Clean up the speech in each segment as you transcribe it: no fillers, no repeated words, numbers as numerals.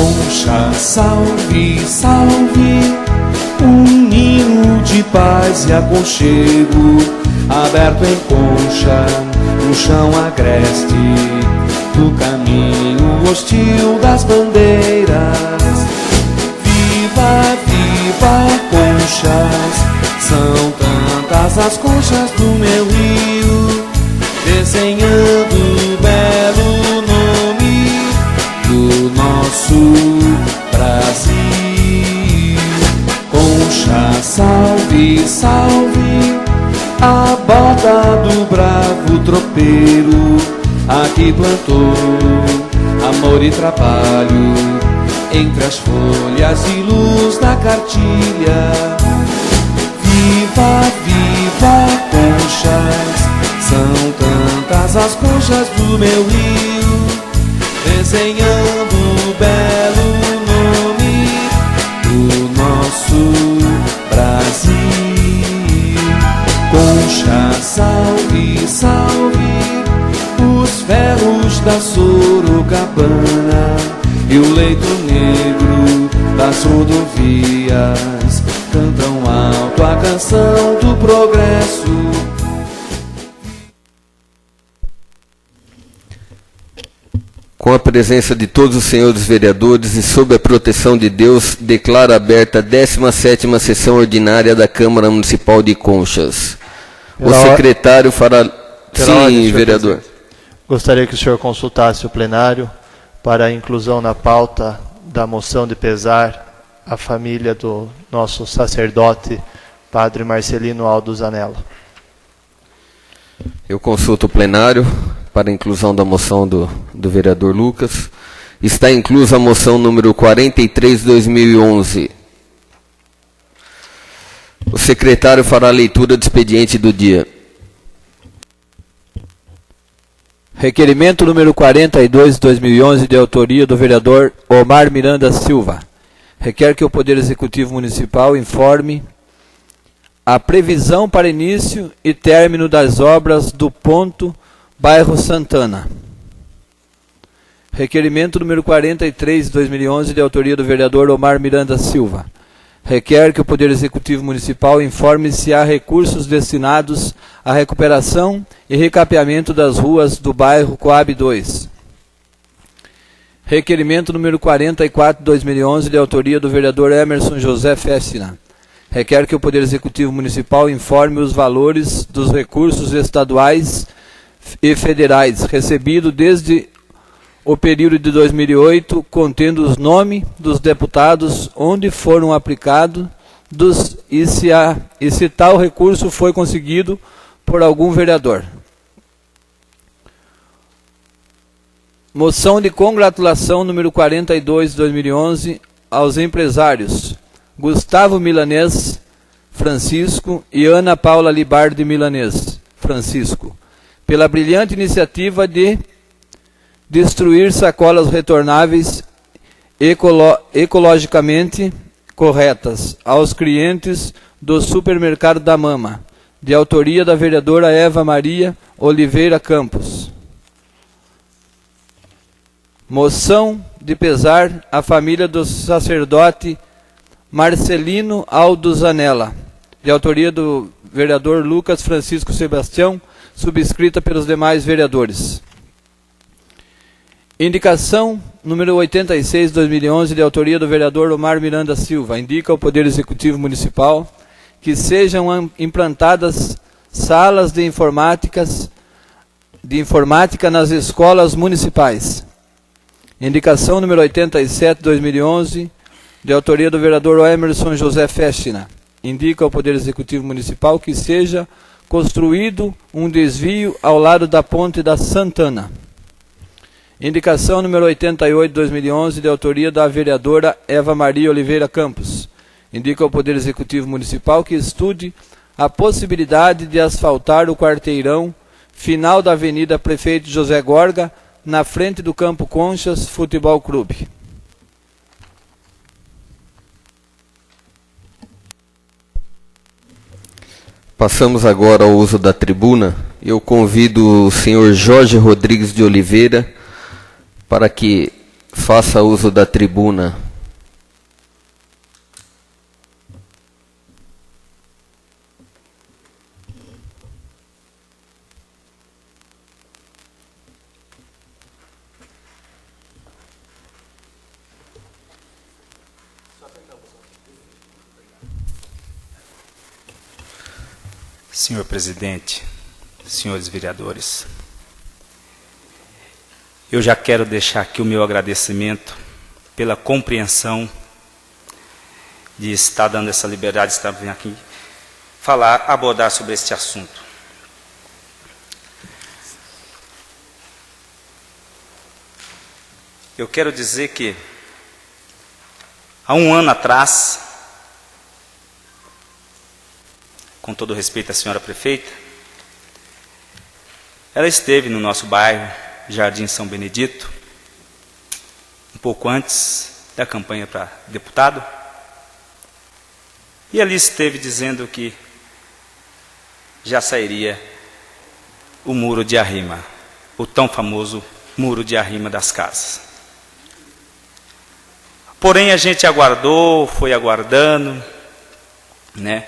Concha, salve, salve, um ninho de paz e aconchego, aberto em Concha, no chão agreste, do caminho hostil das bandeiras. Viva, viva, conchas, são tantas as conchas do meu rio, desenhando o belo nome do nosso Brasil. Concha, salve, salve, a bota do bravo tropeiro, aqui plantou amor e trabalho, entre as folhas e luz da cartilha. Viva, viva, conchas, são tantas as conchas do meu rio, desenhando o belo nome do nosso Brasil. Concha, salve, salve, os ferros da Sorocabana e o leito negro das rodovias cantam alto a canção do progresso. Com a presença de todos os senhores vereadores e sob a proteção de Deus, declaro aberta a 17ª sessão ordinária da Câmara Municipal de Conchas. O secretário fará... Sim, vereador. Gostaria que o senhor consultasse o plenário para a inclusão na pauta da moção de pesar à família do nosso sacerdote, Padre Marcelino Aldo Zanella. Eu consulto o plenário para a inclusão da moção do vereador Lucas. Está inclusa a moção número 43/2011. O secretário fará a leitura do expediente do dia. Requerimento número 42/2011, de autoria do vereador Omar Miranda Silva. Requer que o Poder Executivo Municipal informe a previsão para início e término das obras do ponto bairro Santana. Requerimento número 43/2011, de autoria do vereador Omar Miranda Silva. Requer que o Poder Executivo Municipal informe se há recursos destinados à recuperação e recapeamento das ruas do bairro Coab 2. Requerimento número 44/2011, de autoria do vereador Emerson José Fessina. Requer que o Poder Executivo Municipal informe os valores dos recursos estaduais e federais recebidos desde o período de 2008, contendo os nomes dos deputados, onde foram aplicados e se tal recurso foi conseguido por algum vereador. Moção de congratulação número 42/2011 aos empresários Gustavo Milanês Francisco e Ana Paula Libardi Milanês Francisco, pela brilhante iniciativa de destruir sacolas retornáveis ecologicamente corretas aos clientes do supermercado da Mama, de autoria da vereadora Eva Maria Oliveira Campos. Moção de pesar à família do sacerdote Marcelino Aldo Zanella, de autoria do vereador Lucas Francisco Sebastião, subscrita pelos demais vereadores. Indicação número 86/2011, de autoria do vereador Omar Miranda Silva, indica ao Poder Executivo Municipal que sejam implantadas salas de informática nas escolas municipais. Indicação número 87/2011, de autoria do vereador Emerson José Fessina, indica ao Poder Executivo Municipal que seja construído um desvio ao lado da ponte da Santana. Indicação número 88/2011, de autoria da vereadora Eva Maria Oliveira Campos, indica ao Poder Executivo Municipal que estude a possibilidade de asfaltar o quarteirão final da Avenida Prefeito José Gorga, na frente do Campo Conchas Futebol Clube. Passamos agora ao uso da tribuna. Eu convido o senhor Jorge Rodrigues de Oliveira para que faça uso da tribuna. Senhor presidente, senhores vereadores, eu já quero deixar aqui o meu agradecimento pela compreensão de estar dando essa liberdade, de estar vindo aqui abordar sobre este assunto. Eu quero dizer que, há um ano atrás, com todo respeito à senhora prefeita, ela esteve no nosso bairro, Jardim São Benedito, um pouco antes da campanha para deputado, e ali esteve dizendo que já sairia o muro de arrima, o tão famoso muro de arrima das casas. Porém, a gente aguardou, foi aguardando, né?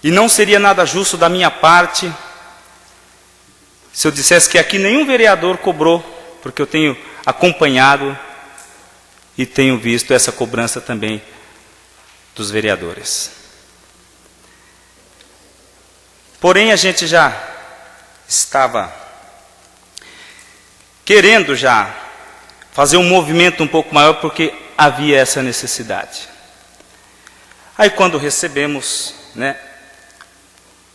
E não seria nada justo da minha parte se eu dissesse que aqui nenhum vereador cobrou, porque eu tenho acompanhado e tenho visto essa cobrança também dos vereadores. Porém, a gente já estava querendo já fazer um movimento um pouco maior, porque havia essa necessidade. Aí quando recebemos, né,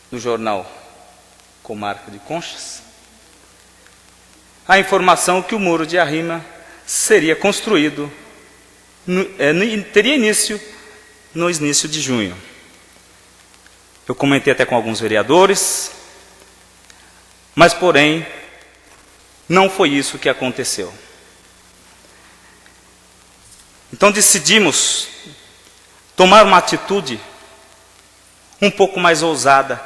no jornal Comarca de Conchas, a informação que o muro de arrima seria construído, teria início no início de junho. Eu comentei até com alguns vereadores, mas porém, não foi isso que aconteceu. Então decidimos tomar uma atitude um pouco mais ousada,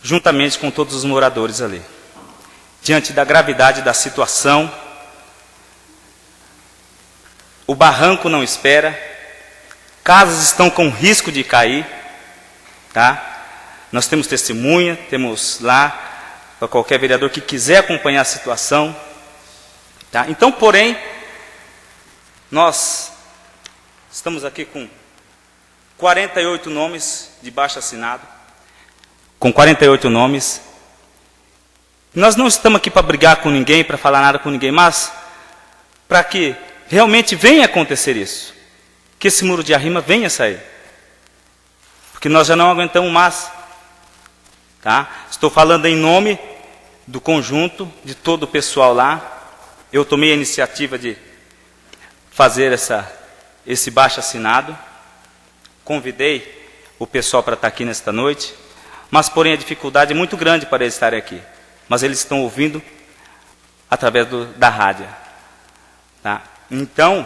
juntamente com todos os moradores ali. Diante da gravidade da situação, o barranco não espera, casas estão com risco de cair, tá? Nós temos testemunha, temos lá, para qualquer vereador que quiser acompanhar a situação, tá? Então, porém, nós estamos aqui com 48 nomes de baixo assinado, com 48 nomes. Nós não estamos aqui para brigar com ninguém, para falar nada com ninguém, mas para que realmente venha acontecer isso, que esse muro de arrima venha sair, porque nós já não aguentamos mais, tá? Estou falando em nome do conjunto, de todo o pessoal lá. Eu tomei a iniciativa de fazer esse baixo assinado, convidei o pessoal para estar aqui nesta noite, mas porém a dificuldade é muito grande para eles estarem aqui, mas eles estão ouvindo através da rádio, tá? Então,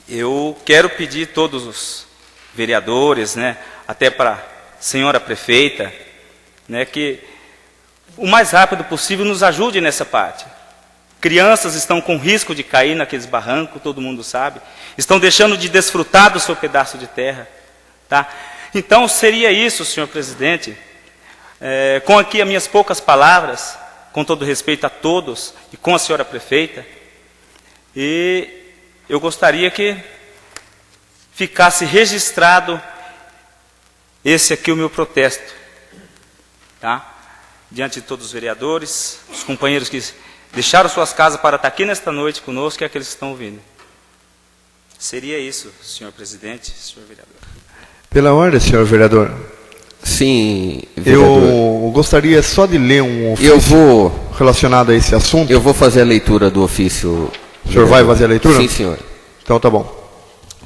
eu quero pedir a todos os vereadores, né, até para a senhora prefeita, né, que o mais rápido possível nos ajude nessa parte. Crianças estão com risco de cair naqueles barrancos, todo mundo sabe, estão deixando de desfrutar do seu pedaço de terra, tá? Então seria isso, senhor presidente, com aqui as minhas poucas palavras, com todo respeito a todos e com a senhora prefeita, e eu gostaria que ficasse registrado esse aqui o meu protesto, tá? Diante de todos os vereadores, os companheiros que deixaram suas casas para estar aqui nesta noite conosco e aqueles que estão ouvindo. Seria isso, senhor presidente, senhor vereador. Pela ordem, senhor vereador. Sim, vereador. Eu gostaria só de ler um ofício relacionado a esse assunto. Eu vou fazer a leitura do ofício. O senhor vai fazer a leitura? Sim, senhor. Então tá bom.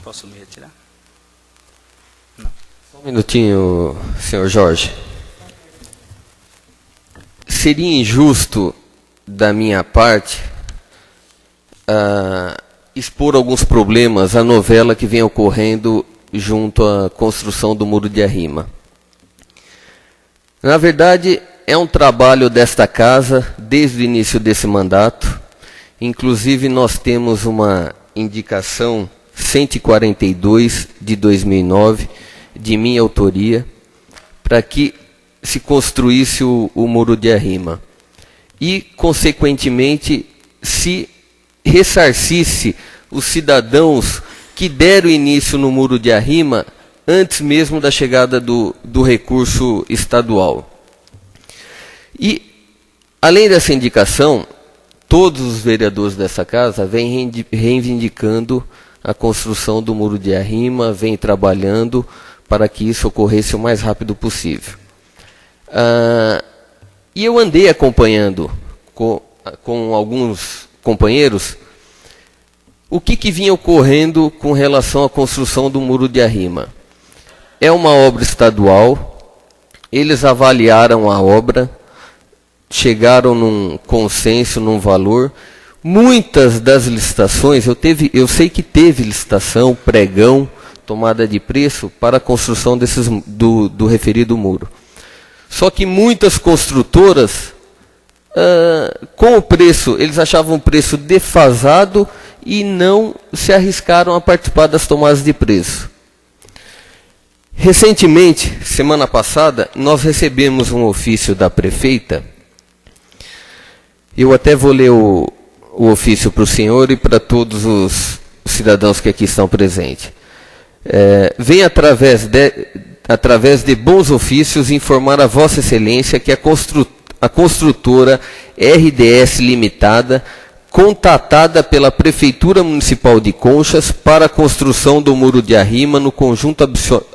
Posso me retirar? Só um minutinho, senhor Jorge. Seria injusto da minha parte expor alguns problemas à novela que vem ocorrendo junto à construção do muro de arrima. Na verdade, é um trabalho desta casa desde o início desse mandato, Inclusive, nós temos uma indicação 142 de 2009, de minha autoria, para que se construísse o muro de arrima. E, consequentemente, se ressarcisse os cidadãos que deram início no muro de arrima antes mesmo da chegada do recurso estadual. E, além dessa indicação, todos os vereadores dessa casa vêm reivindicando a construção do muro de arrima, vêm trabalhando para que isso ocorresse o mais rápido possível. E eu andei acompanhando com alguns companheiros o que vinha ocorrendo com relação à construção do muro de arrima. É uma obra estadual, eles avaliaram a obra, chegaram num consenso, num valor. Muitas das licitações, eu sei que teve licitação, pregão, tomada de preço para a construção do referido muro. Só que muitas construtoras, com o preço, eles achavam o preço defasado e não se arriscaram a participar das tomadas de preço. Recentemente, semana passada, nós recebemos um ofício da prefeita. Eu até vou ler o ofício para o senhor e para todos os cidadãos que aqui estão presentes. Vem através de bons ofícios informar a Vossa Excelência que a construtora RDS Limitada, contatada pela Prefeitura Municipal de Conchas para a construção do muro de arrima no conjunto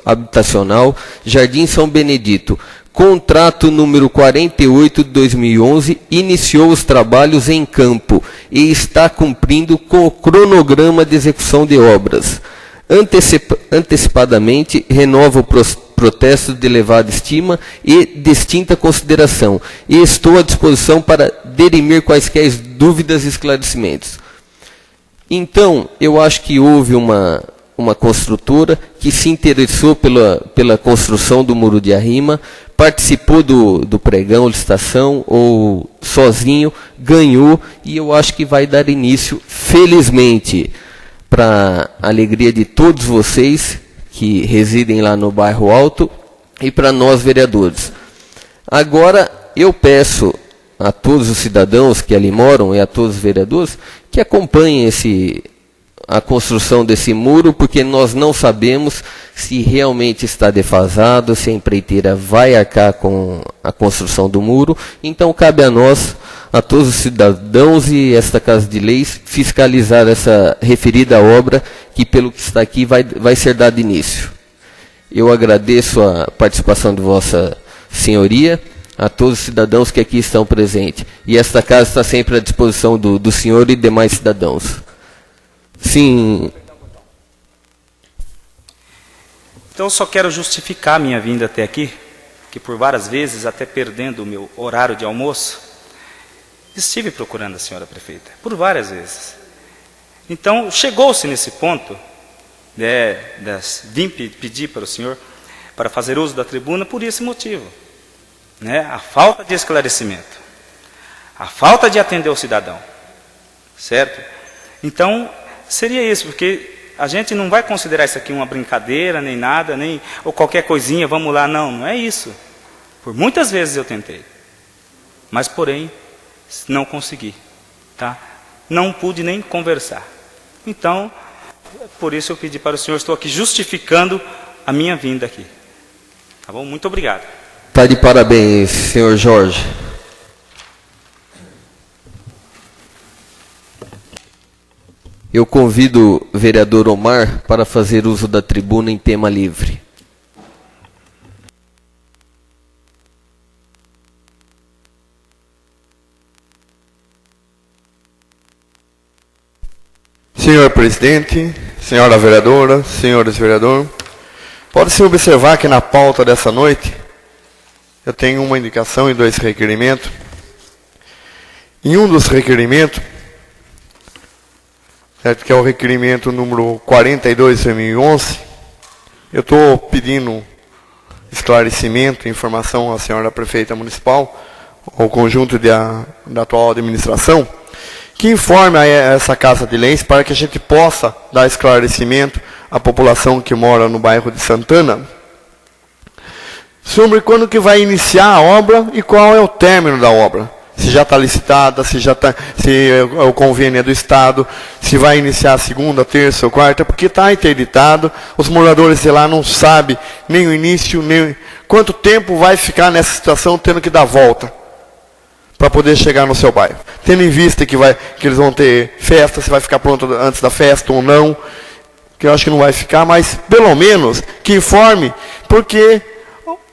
habitacional Jardim São Benedito, contrato número 48 de 2011, iniciou os trabalhos em campo e está cumprindo com o cronograma de execução de obras. Antecipadamente, renova o protesto de elevada estima e distinta consideração, e estou à disposição para dirimir quaisquer dúvidas e esclarecimentos. Então, eu acho que houve uma construtora que se interessou pela construção do muro de arrima, participou do pregão, licitação, ou sozinho, ganhou, e eu acho que vai dar início, felizmente, para a alegria de todos vocês que residem lá no Bairro Alto e para nós vereadores. Agora, eu peço a todos os cidadãos que ali moram e a todos os vereadores que acompanhem a construção desse muro, porque nós não sabemos se realmente está defasado, se a empreiteira vai arcar com a construção do muro. Então, cabe a nós, a todos os cidadãos e esta Casa de Leis, fiscalizar essa referida obra, que pelo que está aqui vai ser dado início. Eu agradeço a participação de Vossa Senhoria, a todos os cidadãos que aqui estão presentes. E esta casa está sempre à disposição do senhor e demais cidadãos. Sim. Então, eu só quero justificar minha vinda até aqui, que por várias vezes, até perdendo o meu horário de almoço, estive procurando a senhora prefeita, por várias vezes. Então, chegou-se nesse ponto, vim pedir para o senhor, para fazer uso da tribuna, por esse motivo. A falta de esclarecimento, a falta de atender o cidadão, certo? Então, seria isso, porque a gente não vai considerar isso aqui uma brincadeira, nem nada, ou qualquer coisinha, vamos lá, não é isso. Por muitas vezes eu tentei, mas porém, não consegui, tá? Não pude nem conversar. Então, por isso eu pedi para o senhor, estou aqui justificando a minha vinda aqui. Tá bom? Muito obrigado. Está de parabéns, senhor Jorge. Eu convido o vereador Omar para fazer uso da tribuna em tema livre. Senhor presidente, senhora vereadora, senhores vereadores, pode-se observar que na pauta dessa noite eu tenho uma indicação e 2 requerimentos. Em um dos requerimentos, certo, que é o requerimento número 42 de 2011, eu estou pedindo esclarecimento, informação à senhora prefeita municipal, ao conjunto da atual administração, que informe essa Casa de Leis para que a gente possa dar esclarecimento à população que mora no bairro de Santana sobre quando que vai iniciar a obra e qual é o término da obra. Se já está licitada, se o convênio é do Estado, se vai iniciar a segunda, terça ou quarta, porque está interditado, os moradores de lá não sabem nem o início, nem quanto tempo vai ficar nessa situação tendo que dar volta para poder chegar no seu bairro. Tendo em vista que eles vão ter festa, se vai ficar pronto antes da festa ou não, que eu acho que não vai ficar, mas pelo menos que informe, porque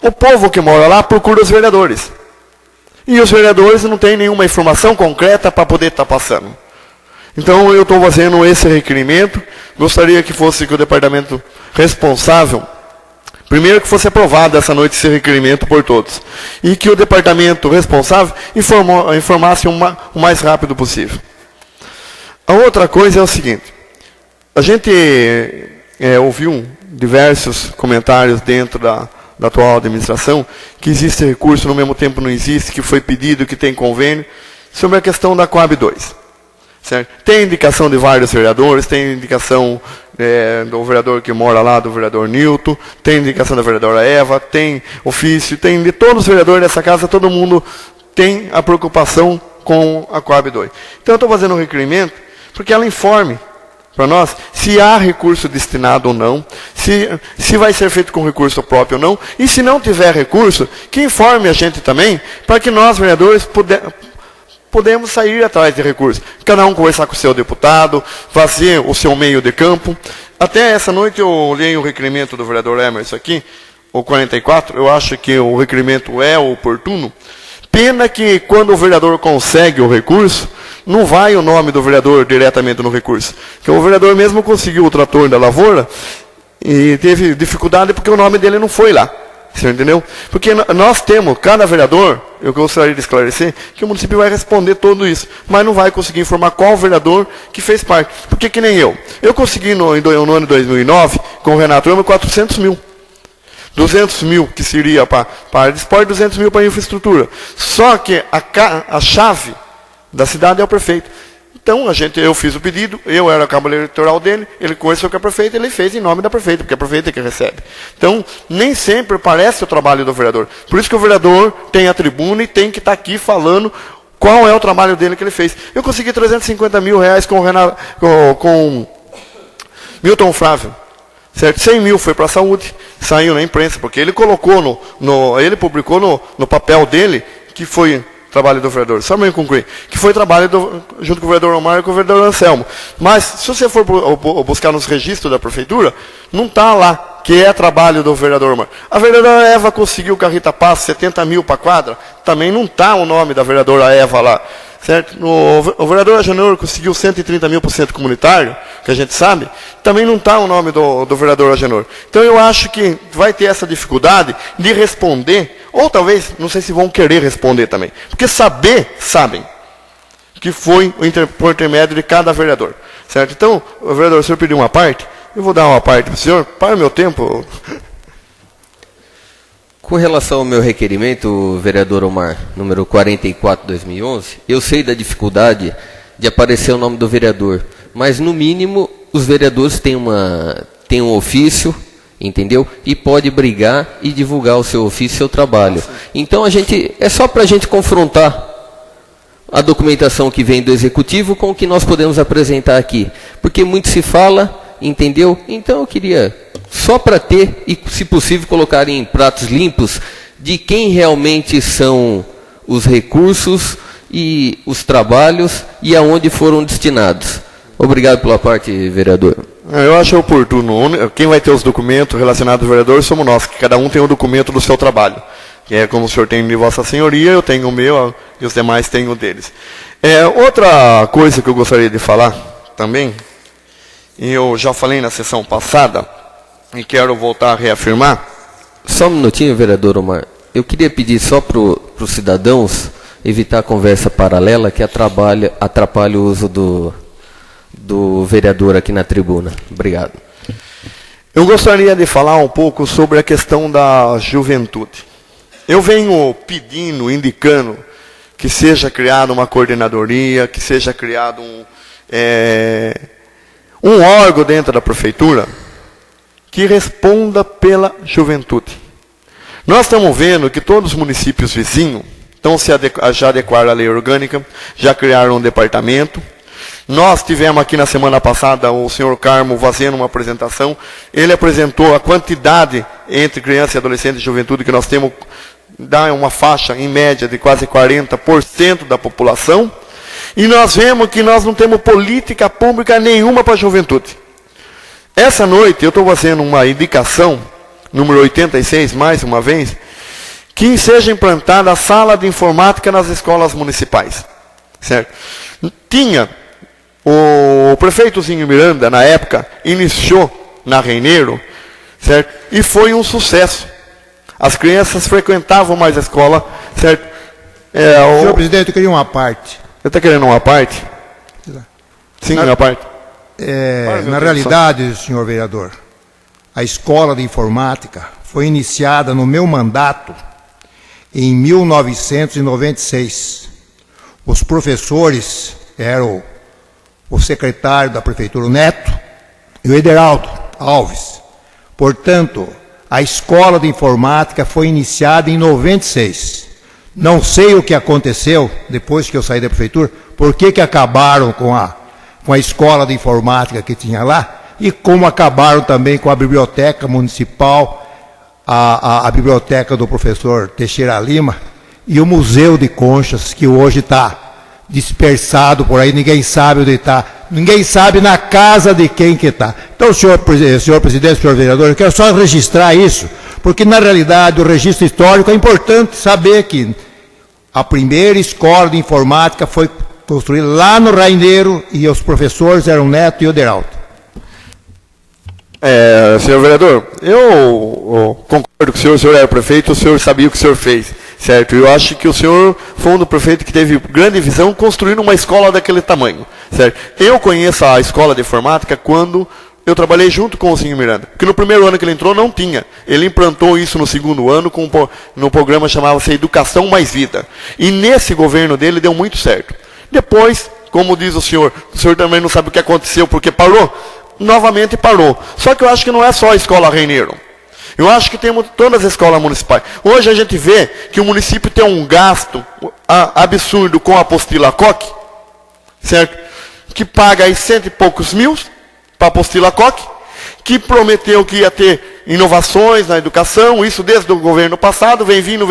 o povo que mora lá procura os vereadores. E os vereadores não têm nenhuma informação concreta para poder estar passando. Então eu estou fazendo esse requerimento. Gostaria que fosse que o departamento responsável, primeiro que fosse aprovado essa noite esse requerimento por todos. E que o departamento responsável informasse o mais rápido possível. A outra coisa é o seguinte. A gente ouviu diversos comentários dentro da atual administração, que existe recurso, no mesmo tempo não existe, que foi pedido, que tem convênio, sobre a questão da Coab 2. Certo? Tem indicação de vários vereadores, tem indicação do vereador que mora lá, do vereador Nilton, tem indicação da vereadora Eva, tem ofício, tem de todos os vereadores dessa casa, todo mundo tem a preocupação com a Coab 2. Então eu estou fazendo um requerimento, porque ela informe para nós se há recurso destinado ou não, se vai ser feito com recurso próprio ou não, e se não tiver recurso, que informe a gente também, para que nós, vereadores, podemos sair atrás de recursos. Cada um conversar com o seu deputado, fazer o seu meio de campo. Até essa noite eu olhei o requerimento do vereador Emerson aqui, o 44, eu acho que o requerimento é oportuno. Pena que quando o vereador consegue o recurso, não vai o nome do vereador diretamente no recurso. Porque o vereador mesmo conseguiu o trator da lavoura e teve dificuldade porque o nome dele não foi lá. Você entendeu? Porque nós temos, cada vereador, eu gostaria de esclarecer, que o município vai responder tudo isso, mas não vai conseguir informar qual vereador que fez parte. Porque que nem eu. Eu consegui no ano de 2009, com o Renato Ramos, 400 mil. 200 mil que seria para a área de esporte, 200 mil para a infraestrutura. Só que a chave da cidade é o prefeito. Então, eu fiz o pedido, eu era a Câmara Eleitoral dele, ele conheceu com a prefeita, ele fez em nome da prefeita, porque a prefeita é que recebe. Então, nem sempre parece o trabalho do vereador. Por isso que o vereador tem a tribuna e tem que estar aqui falando qual é o trabalho dele que ele fez. Eu consegui 350 mil reais com Milton Flávio. Certo? 100 mil foi para a saúde, saiu na imprensa, porque ele colocou ele publicou no papel dele, que foi trabalho do vereador, só para concluir, que foi trabalho junto com o vereador Omar e com o vereador Anselmo. Mas, se você for buscar nos registros da prefeitura, não está lá que é trabalho do vereador Omar. A vereadora Eva conseguiu Carrita Paz, 70 mil para a quadra, também não está o nome da vereadora Eva lá. Certo? O vereador Agenor conseguiu 130 mil por cento comunitário, que a gente sabe, também não está o nome do vereador Agenor. Então eu acho que vai ter essa dificuldade de responder, ou talvez, não sei se vão querer responder também, porque sabem que foi por intermédio de cada vereador. Certo? Então, o vereador, o senhor pediu uma parte, eu vou dar uma parte para o senhor, para o meu tempo. Com relação ao meu requerimento, vereador Omar, número 44/2011, eu sei da dificuldade de aparecer o nome do vereador, mas no mínimo os vereadores têm um ofício, entendeu? E pode brigar e divulgar o seu ofício, seu trabalho. Então é só para a gente confrontar a documentação que vem do executivo com o que nós podemos apresentar aqui, porque muito se fala, entendeu? Então eu queria só para ter, e se possível colocar em pratos limpos, de quem realmente são os recursos e os trabalhos e aonde foram destinados. Obrigado pela parte, vereador. Eu acho oportuno. Quem vai ter os documentos relacionados ao vereador somos nós, que cada um tem o documento do seu trabalho. Que é como o senhor tem de Vossa Senhoria, eu tenho o meu e os demais têm o deles. Outra coisa que eu gostaria de falar também, e eu já falei na sessão passada, e quero voltar a reafirmar. Só um minutinho, vereador Omar. Eu queria pedir só para os cidadãos evitar a conversa paralela que atrapalha o uso do vereador aqui na tribuna. Obrigado. Eu gostaria de falar um pouco sobre a questão da juventude. Eu venho pedindo, indicando, que seja criada uma coordenadoria, que seja criado um órgão dentro da prefeitura que responda pela juventude. Nós estamos vendo que todos os municípios vizinhos já adequaram à lei orgânica, já criaram um departamento. Nós tivemos aqui na semana passada o senhor Carmo fazendo uma apresentação. Ele apresentou a quantidade entre criança, adolescente e juventude que nós temos, dá uma faixa em média de quase 40% da população. E nós vemos que nós não temos política pública nenhuma para a juventude. Essa noite eu estou fazendo uma indicação, número 86, mais uma vez, que seja implantada a sala de informática nas escolas municipais. Certo? O prefeitozinho Miranda, na época, iniciou na Reineiro, certo? E foi um sucesso. As crianças frequentavam mais a escola, certo? Senhor presidente, eu queria uma parte. Você está querendo uma parte? Sim, uma parte. Na realidade, senhor vereador, a escola de informática foi iniciada no meu mandato em 1996. Os professores eram o secretário da prefeitura, o Neto, e o Ederaldo Alves. Portanto, a escola de informática foi iniciada em 96. Não sei o que aconteceu depois que eu saí da prefeitura, por que acabaram com a escola de informática que tinha lá, e como acabaram também com a biblioteca municipal, a biblioteca do professor Teixeira Lima, e o Museu de Conchas, que hoje está dispersado por aí, ninguém sabe onde está, ninguém sabe na casa de quem que está. Então, senhor presidente, senhor vereador, eu quero só registrar isso, porque na realidade o registro histórico é importante saber que a primeira escola de informática foi construída lá no Raineiro e os professores eram Neto e Oderaldo. Senhor vereador, eu concordo com o senhor era prefeito, o senhor sabia o que o senhor fez, certo? Eu acho que o senhor foi um do prefeito que teve grande visão construindo uma escola daquele tamanho, certo? Eu conheço a escola de informática quando eu trabalhei junto com o senhor Miranda, porque no primeiro ano que ele entrou não tinha. Ele implantou isso no segundo ano no programa chamava-se Educação Mais Vida. E nesse governo dele deu muito certo. Depois, como diz o senhor também não sabe o que aconteceu porque parou. Novamente parou. Só que eu acho que não é só a escola Reineiro. Eu acho que temos todas as escolas municipais. Hoje a gente vê que o município tem um gasto absurdo com a apostila Coque, certo? Que paga aí 100 e poucos mil para a apostila Coque, que prometeu que ia ter inovações na educação, isso desde o governo passado, vem vindo,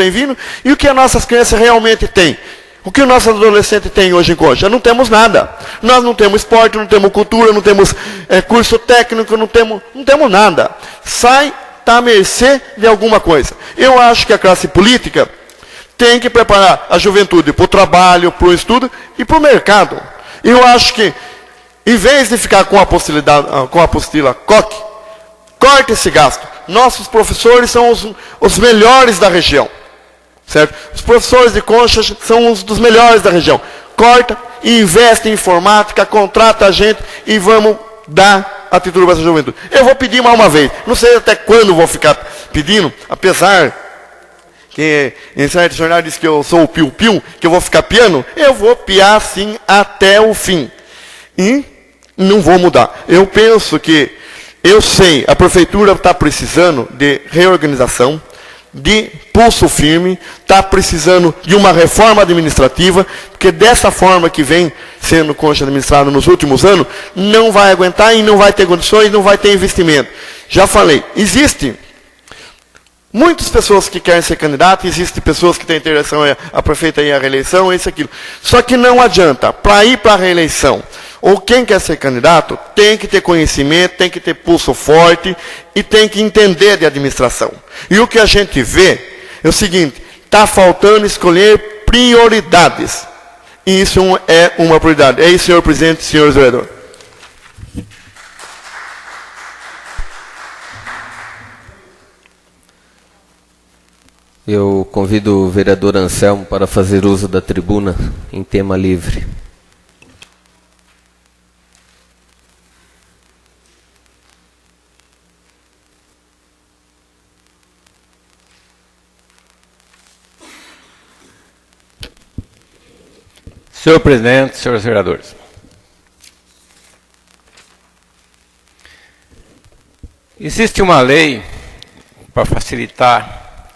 e o que as nossas crianças realmente têm? O que o nosso adolescente tem hoje em Concha? Não temos nada. Nós não temos esporte, não temos cultura, não temos curso técnico, não temos nada. Está à mercê de alguma coisa. Eu acho que a classe política tem que preparar a juventude para o trabalho, para o estudo e para o mercado. Eu acho que, em vez de ficar com a apostila Coque, corte esse gasto. Nossos professores são os melhores da região. Certo? Os professores de Conchas são os dos melhores da região. Corta, investe em informática, contrata a gente e vamos dar atitude para essa juventude. Eu vou pedir mais uma vez. Não sei até quando vou ficar pedindo, apesar que em certo jornal diz que eu sou o piu-piu, que eu vou ficar piano. Eu vou piar sim até o fim. E não vou mudar. Eu penso que, eu sei, a prefeitura está precisando de reorganização, de pulso firme, está precisando de uma reforma administrativa, porque dessa forma que vem sendo Concha administrada nos últimos anos, não vai aguentar e não vai ter condições, não vai ter investimento. Já falei, existe muitas pessoas que querem ser candidato, existem pessoas que têm interesse a prefeita ir à reeleição, isso e aquilo. Só que não adianta, para ir para a reeleição, ou quem quer ser candidato, tem que ter conhecimento, tem que ter pulso forte e tem que entender de administração. E o que a gente vê é o seguinte, está faltando escolher prioridades. E isso é uma prioridade. É isso, senhor presidente, senhores vereadores. Eu convido o vereador Anselmo para fazer uso da tribuna em tema livre. Senhor presidente, senhores vereadores. Existe uma lei para facilitar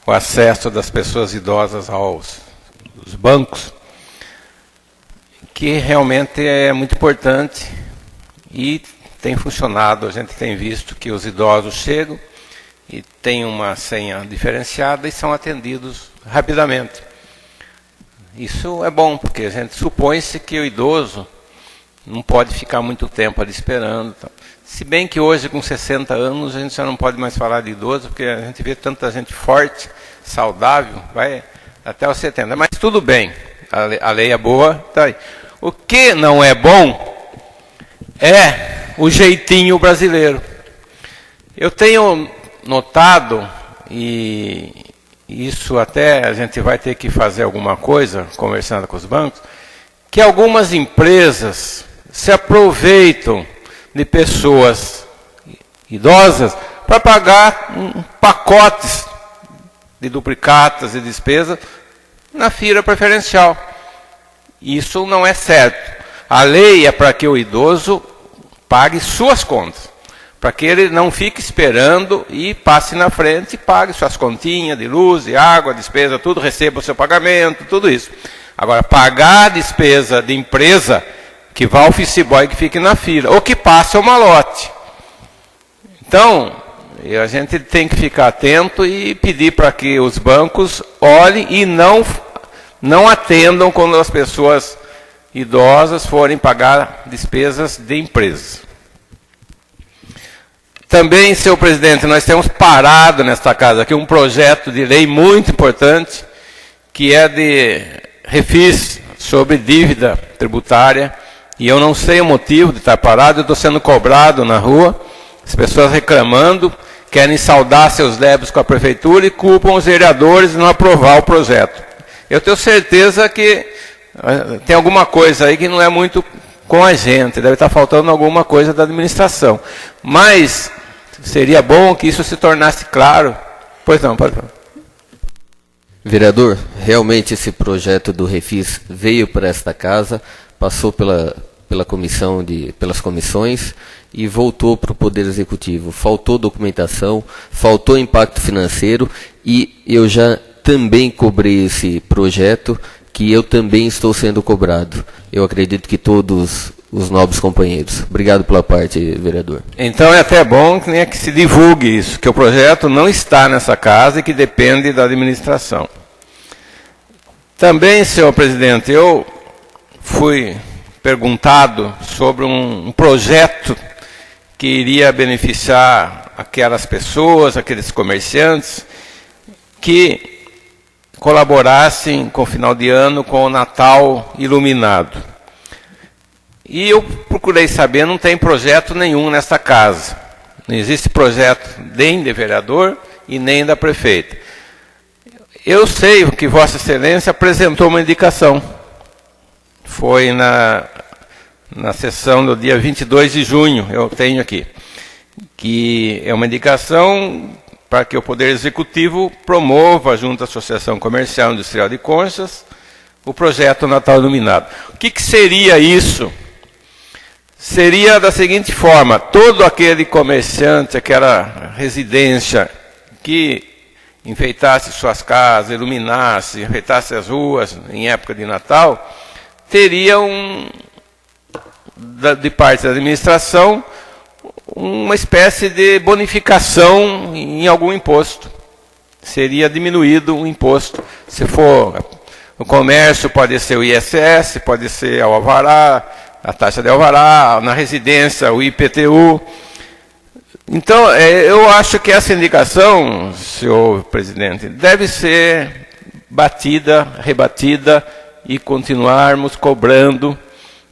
o acesso das pessoas idosas aos bancos, que realmente é muito importante e tem funcionado. A gente tem visto que os idosos chegam e têm uma senha diferenciada e são atendidos rapidamente. Isso é bom, porque a gente supõe-se que o idoso não pode ficar muito tempo ali esperando. Se bem que hoje, com 60 anos, a gente já não pode mais falar de idoso, porque a gente vê tanta gente forte, saudável, vai até os 70. Mas tudo bem, a lei é boa, tá aí. O que não é bom é o jeitinho brasileiro. Eu tenho notado, e isso até a gente vai ter que fazer alguma coisa, conversando com os bancos, que algumas empresas se aproveitam de pessoas idosas para pagar pacotes de duplicatas e despesas na FIRA preferencial. Isso não é certo. A lei é para que o idoso pague suas contas, para que ele não fique esperando e passe na frente e pague suas continhas de luz, de água, despesa, tudo, receba o seu pagamento, tudo isso. Agora, pagar a despesa de empresa, que vá ao office boy que fique na fila, ou que passe ao malote. Então, a gente tem que ficar atento e pedir para que os bancos olhem e não atendam quando as pessoas idosas forem pagar despesas de empresas. Também, senhor presidente, nós temos parado nesta casa aqui um projeto de lei muito importante, que é de refis sobre dívida tributária, e eu não sei o motivo de estar parado. Eu estou sendo cobrado na rua, as pessoas reclamando, querem saldar seus débitos com a prefeitura e culpam os vereadores de não aprovar o projeto. Eu tenho certeza que tem alguma coisa aí que não é muito com a gente, deve estar faltando alguma coisa da administração. Mas seria bom que isso se tornasse claro. Pois não, pode falar. Vereador, realmente esse projeto do Refis veio para esta casa, passou pelas comissões e voltou para o Poder Executivo. Faltou documentação, faltou impacto financeiro, e eu já também cobrei esse projeto, que eu também estou sendo cobrado. Eu acredito que todos os nobres companheiros. Obrigado pela parte, vereador. Então é até bom que se divulgue isso, que o projeto não está nessa casa e que depende da administração. Também, senhor presidente, eu fui perguntado sobre um projeto que iria beneficiar aquelas pessoas, aqueles comerciantes, que colaborassem com o final de ano com o Natal iluminado. E eu procurei saber, não tem projeto nenhum nessa casa. Não existe projeto nem de vereador e nem da prefeita. Eu sei que Vossa Excelência apresentou uma indicação. Foi na sessão do dia 22 de junho, eu tenho aqui, que é uma indicação para que o Poder Executivo promova, junto à Associação Comercial e Industrial de Conchas, o projeto Natal Iluminado. O que seria isso? Seria da seguinte forma: todo aquele comerciante, aquela residência que enfeitasse suas casas, iluminasse, enfeitasse as ruas em época de Natal, teria de parte da administração uma espécie de bonificação em algum imposto. Seria diminuído o imposto. Se for no comércio, pode ser o ISS, pode ser o alvará, a taxa de alvará, na residência, o IPTU. Então, eu acho que essa indicação, senhor presidente, deve ser batida, rebatida, e continuarmos cobrando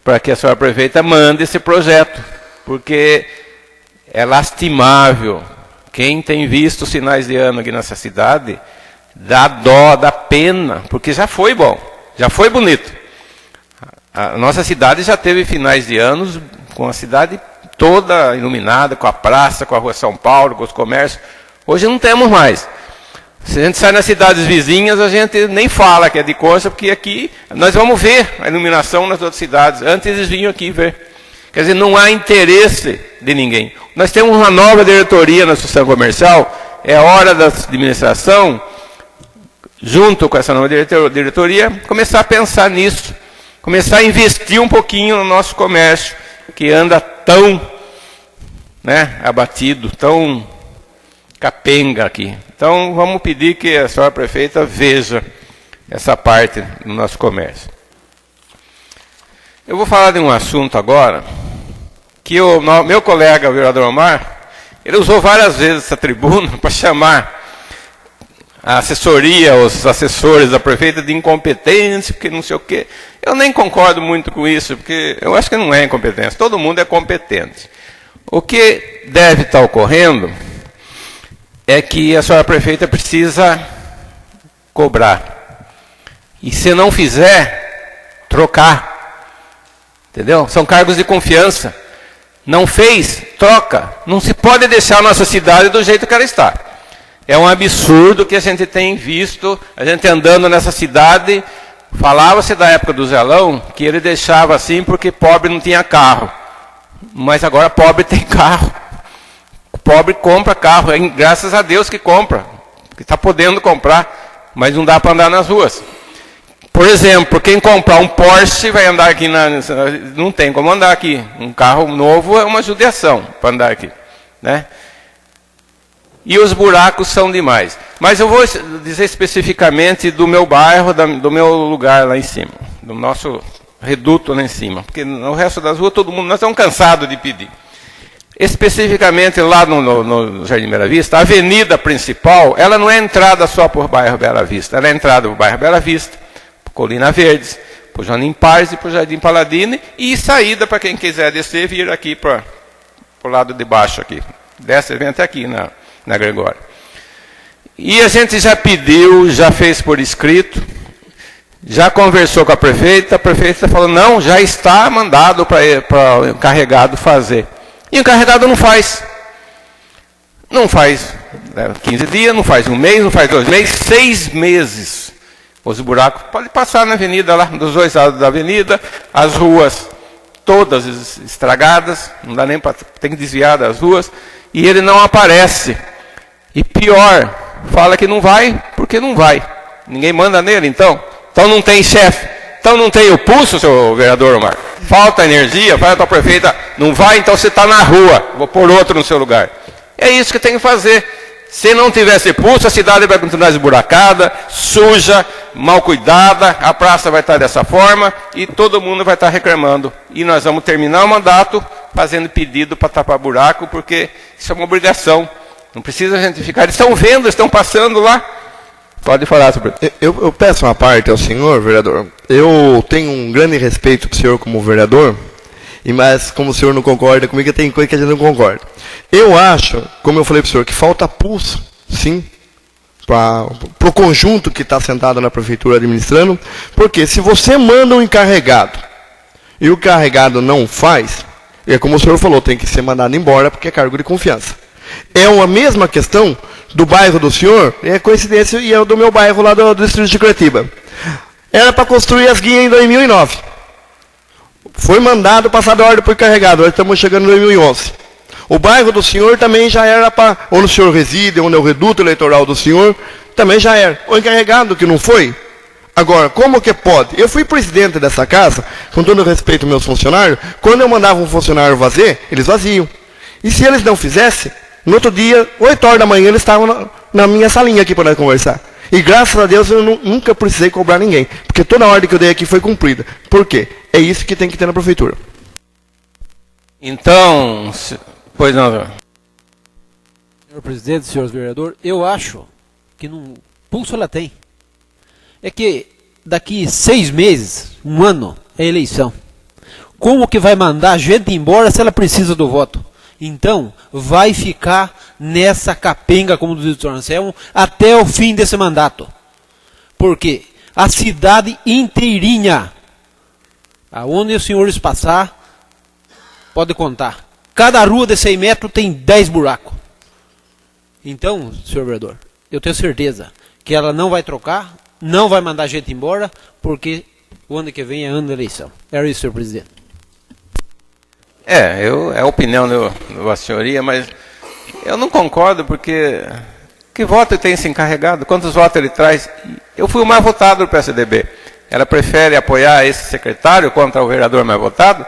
para que a senhora prefeita mande esse projeto, porque é lastimável. Quem tem visto os finais de ano aqui nessa cidade, dá dó, dá pena, porque já foi bom, já foi bonito. A nossa cidade já teve finais de anos com a cidade toda iluminada, com a praça, com a Rua São Paulo, com os comércios. Hoje não temos mais. Se a gente sai nas cidades vizinhas, a gente nem fala que é de Concha, porque aqui nós vamos ver a iluminação nas outras cidades. Antes eles vinham aqui ver. Quer dizer, não há interesse de ninguém. Nós temos uma nova diretoria na Associação Comercial. É hora da administração, junto com essa nova diretoria, começar a pensar nisso. Começar a investir um pouquinho no nosso comércio, que anda tão, né, abatido, tão capenga aqui. Então, vamos pedir que a senhora prefeita veja essa parte do nosso comércio. Eu vou falar de um assunto agora, que o meu colega, o vereador Omar, ele usou várias vezes essa tribuna para chamar a assessoria, os assessores da prefeita de incompetência, porque não sei o quê. Eu nem concordo muito com isso, porque eu acho que não é incompetência. Todo mundo é competente. O que deve estar ocorrendo é que a senhora prefeita precisa cobrar. E se não fizer, trocar. Entendeu? São cargos de confiança. Não fez, troca. Não se pode deixar a nossa cidade do jeito que ela está. É um absurdo que a gente tem visto, a gente andando nessa cidade. Falava-se da época do Zelão, que ele deixava assim porque pobre não tinha carro. Mas agora pobre tem carro. O pobre compra carro, é graças a Deus que compra, que está podendo comprar, mas não dá para andar nas ruas. Por exemplo, quem comprar um Porsche vai andar aqui, não tem como andar aqui. Um carro novo é uma judiação para andar aqui, né? E os buracos são demais. Mas eu vou dizer especificamente do meu bairro, do meu lugar lá em cima, do nosso reduto lá em cima, porque no resto das ruas todo mundo, nós estamos cansados de pedir. Especificamente lá no Jardim Bela Vista, a avenida principal, ela não é entrada só por bairro Bela Vista, ela é entrada por bairro Bela Vista, por Colina Verdes, por Joanim Paz e por Jardim Paladini, e saída para quem quiser descer, vir aqui para o lado de baixo aqui. Desce, vem até aqui na Gregório. E a gente já pediu, já fez por escrito, já conversou com a prefeita falou, não, já está mandado para o encarregado fazer. E o encarregado não faz. Não faz 15 dias, não faz um mês, não faz 2 meses, 6 meses. Os buracos, pode passar na avenida lá, dos 2 lados da avenida, as ruas todas estragadas, não dá nem para, tem que desviar das ruas, e ele não aparece. E pior, fala que não vai, porque não vai. Ninguém manda nele, então. Então não tem chefe. Então não tem o pulso, seu vereador Omar. Falta energia, fala para a prefeita, não vai, então você está na rua, vou pôr outro no seu lugar. É isso que tem que fazer. Se não tivesse pulso, a cidade vai continuar esburacada, suja, mal cuidada, a praça vai estar dessa forma e todo mundo vai estar reclamando. E nós vamos terminar o mandato fazendo pedido para tapar buraco, porque isso é uma obrigação. Não precisa a gente ficar. Eles estão vendo, estão passando lá. Pode falar sobre isso. Eu peço uma parte ao senhor, vereador. Eu tenho um grande respeito para o senhor como vereador, mas como o senhor não concorda comigo, tem coisa que a gente não concorda. Eu acho, como eu falei para o senhor, que falta pulso, sim, para o conjunto que está sentado na prefeitura administrando, porque se você manda um encarregado e o encarregado não faz, é como o senhor falou, tem que ser mandado embora porque é cargo de confiança. É a mesma questão do bairro do senhor, é coincidência, e é do meu bairro lá do distrito de Curitiba. Era para construir as guias em 2009. Foi mandado, passado a ordem para o encarregado, nós estamos chegando em 2011. O bairro do senhor também já era para, onde o senhor reside, onde é o reduto eleitoral do senhor, também já era. O encarregado que não foi. Agora, como que pode? Eu fui presidente dessa casa, com todo respeito aos meus funcionários, quando eu mandava um funcionário fazer, eles vaziam. E se eles não fizessem, no outro dia, 8 horas da manhã, eles estavam na minha salinha aqui para nós conversar. E graças a Deus eu nunca precisei cobrar ninguém. Porque toda a ordem que eu dei aqui foi cumprida. Por quê? É isso que tem que ter na prefeitura. Então, pois não, senhor presidente, senhor vereador, eu acho que no pulso ela tem. É que daqui 6 meses, 1 ano, é eleição. Como que vai mandar a gente embora se ela precisa do voto? Então, vai ficar nessa capenga, como diz o doutor Anselmo, até o fim desse mandato. Porque a cidade inteirinha, aonde os senhores passar, pode contar. Cada rua de 100 metros tem 10 buracos. Então, senhor vereador, eu tenho certeza que ela não vai trocar, não vai mandar gente embora, porque o ano que vem é ano de eleição. Era isso, senhor presidente. É a opinião da Vossa Senhoria, mas eu não concordo, porque que voto ele tem se encarregado? Quantos votos ele traz? Eu fui o mais votado do PSDB. Ela prefere apoiar esse secretário contra o vereador mais votado?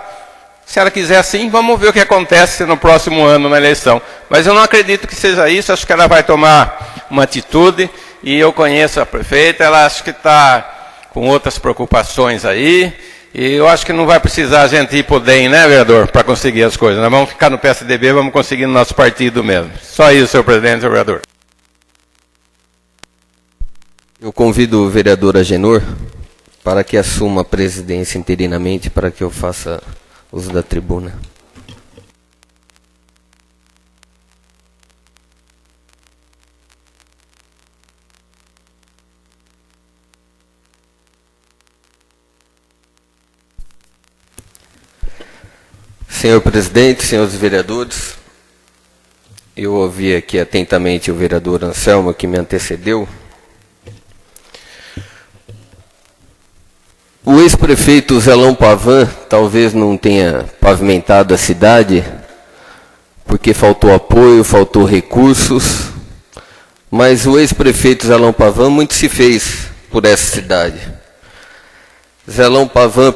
Se ela quiser assim, vamos ver o que acontece no próximo ano na eleição. Mas eu não acredito que seja isso, acho que ela vai tomar uma atitude, e eu conheço a prefeita, ela acho que está com outras preocupações aí, e eu acho que não vai precisar a gente ir para o DEM, né, vereador, para conseguir as coisas. Nós vamos ficar no PSDB, vamos conseguir no nosso partido mesmo. Só isso, senhor presidente, senhor vereador. Eu convido o vereador Agenor para que assuma a presidência interinamente, para que eu faça uso da tribuna. Senhor presidente, senhores vereadores, eu ouvi aqui atentamente o vereador Anselmo, que me antecedeu. O ex-prefeito Zelão Pavan talvez não tenha pavimentado a cidade, porque faltou apoio, faltou recursos, mas o ex-prefeito Zelão Pavan muito se fez por essa cidade. Zelão Pavan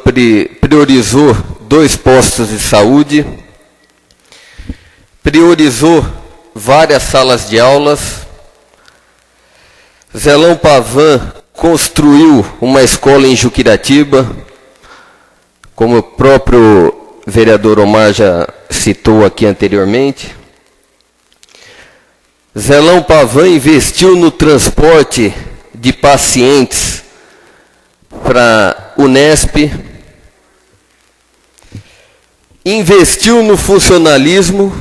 priorizou 2 postos de saúde, priorizou várias salas de aulas. Zelão Pavan construiu uma escola em Juquiratiba, como o próprio vereador Omar já citou aqui anteriormente. Zelão Pavan investiu no transporte de pacientes para a Unesp, investiu no funcionalismo,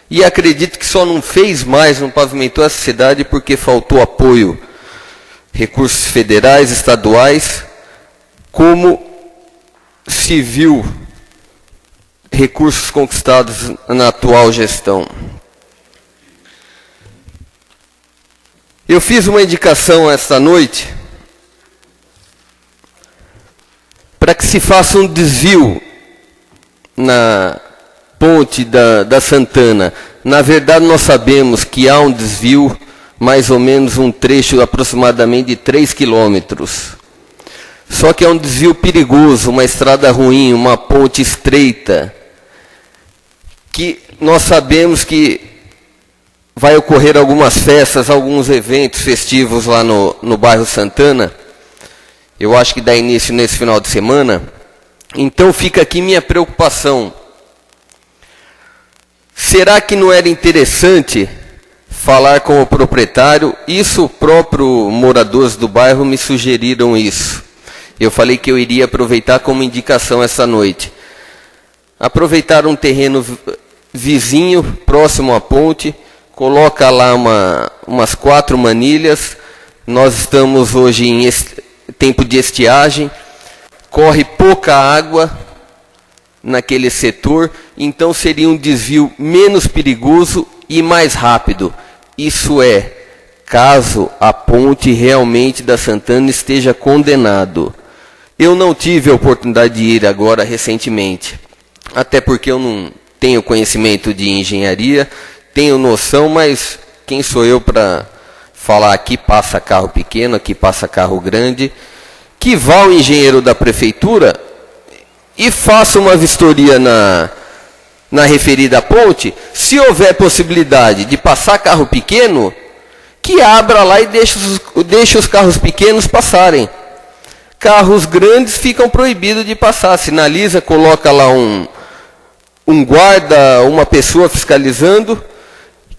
e acredito que só não fez mais, não pavimentou essa cidade porque faltou apoio, recursos federais, estaduais, como se viu recursos conquistados na atual gestão. Eu fiz uma indicação esta noite para que se faça um desvio na ponte da Santana. Na verdade, nós sabemos que há um desvio, mais ou menos um trecho aproximadamente de 3 quilômetros. Só que é um desvio perigoso, uma estrada ruim, uma ponte estreita, que nós sabemos que vai ocorrer algumas festas, alguns eventos festivos lá no bairro Santana. Eu acho que dá início nesse final de semana. Então fica aqui minha preocupação. Será que não era interessante falar com o proprietário? Isso, o próprio moradores do bairro me sugeriram isso. Eu falei que eu iria aproveitar como indicação essa noite. Aproveitar um terreno vizinho, próximo à ponte, coloca lá umas 4 manilhas. Nós estamos hoje em tempo de estiagem, corre pouca água naquele setor, então seria um desvio menos perigoso e mais rápido. Isso é, caso a ponte realmente da Santana esteja condenado. Eu não tive a oportunidade de ir agora recentemente, até porque eu não tenho conhecimento de engenharia, tenho noção, mas quem sou eu para falar aqui passa carro pequeno, aqui passa carro grande, que vá o engenheiro da prefeitura e faça uma vistoria na referida ponte. Se houver possibilidade de passar carro pequeno, que abra lá e deixe os carros pequenos passarem. Carros grandes ficam proibidos de passar. Sinaliza, coloca lá um guarda, uma pessoa fiscalizando,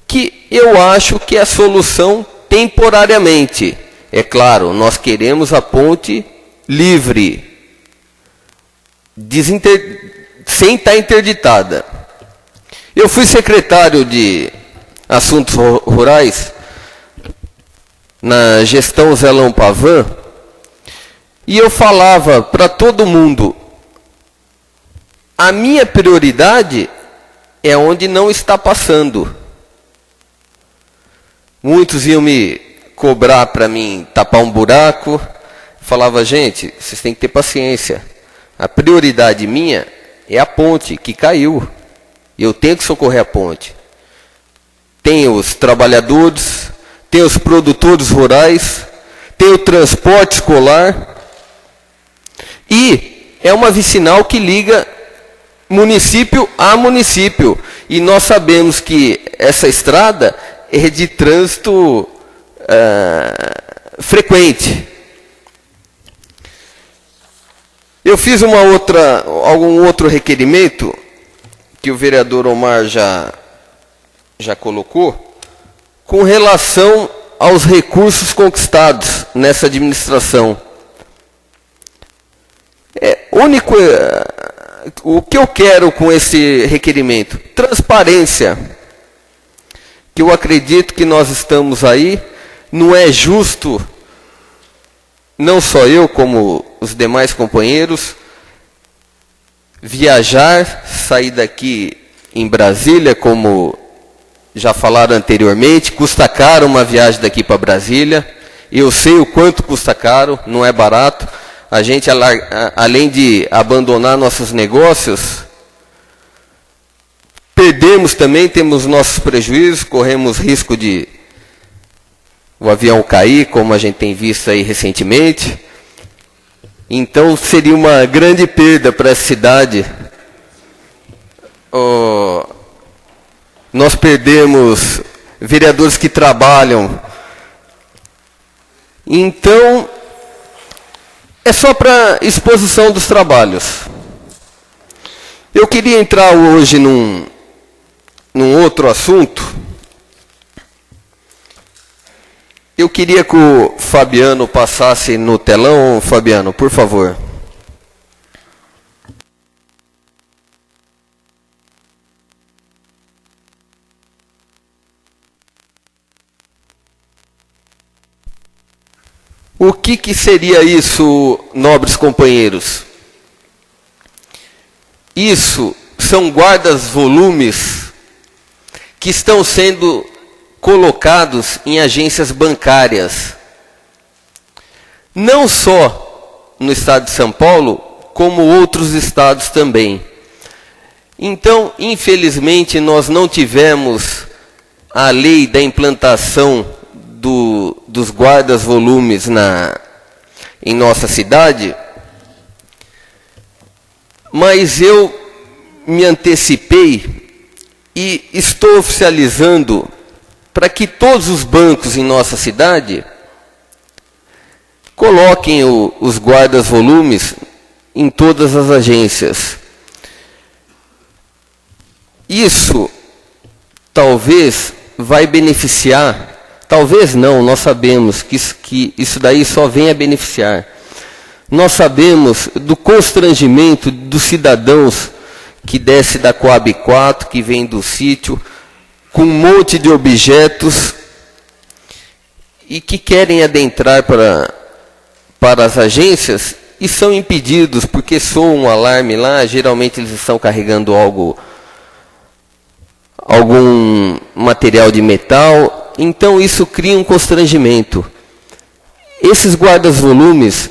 que eu acho que é a solução temporariamente. É claro, nós queremos a ponte livre, sem estar interditada. Eu fui secretário de Assuntos Rurais na gestão Zelão Pavan, e eu falava para todo mundo, a minha prioridade é onde não está passando. Muitos iam me cobrar para mim tapar um buraco. Falava, gente, vocês têm que ter paciência. A prioridade minha é a ponte que caiu. Eu tenho que socorrer a ponte. Tem os trabalhadores, tem os produtores rurais, tem o transporte escolar. E é uma vicinal que liga município a município. E nós sabemos que essa estrada é de trânsito frequente. Eu fiz algum outro requerimento que o vereador Omar já colocou, com relação aos recursos conquistados nessa administração. O que eu quero com esse requerimento? Transparência. Que eu acredito que nós estamos aí, não é justo, não só eu, como os demais companheiros, viajar, sair daqui em Brasília, como já falaram anteriormente, custa caro uma viagem daqui para Brasília. Eu sei o quanto custa caro, não é barato. A gente, além de abandonar nossos negócios, perdemos também, temos nossos prejuízos, corremos risco de o avião cair, como a gente tem visto aí recentemente. Então seria uma grande perda para essa cidade. Nós perdemos vereadores que trabalham. Então, é só para exposição dos trabalhos. Eu queria entrar hoje num outro assunto. Eu queria que o Fabiano passasse no telão. Fabiano, por favor. O que seria isso, nobres companheiros? Isso são guardas-volumes que estão sendo colocados em agências bancárias. Não só no estado de São Paulo, como outros estados também. Então, infelizmente, nós não tivemos a lei da implantação dos guardas-volumes em nossa cidade, mas eu me antecipei e estou oficializando para que todos os bancos em nossa cidade coloquem os guardas-volumes em todas as agências. Isso talvez vai beneficiar. Talvez não, nós sabemos que isso daí só vem a beneficiar. Nós sabemos do constrangimento dos cidadãos que desce da Coab 4, que vem do sítio, com um monte de objetos e que querem adentrar para as agências e são impedidos porque soa um alarme lá. Geralmente eles estão carregando algum material de metal. Então isso cria um constrangimento. Esses guardas-volumes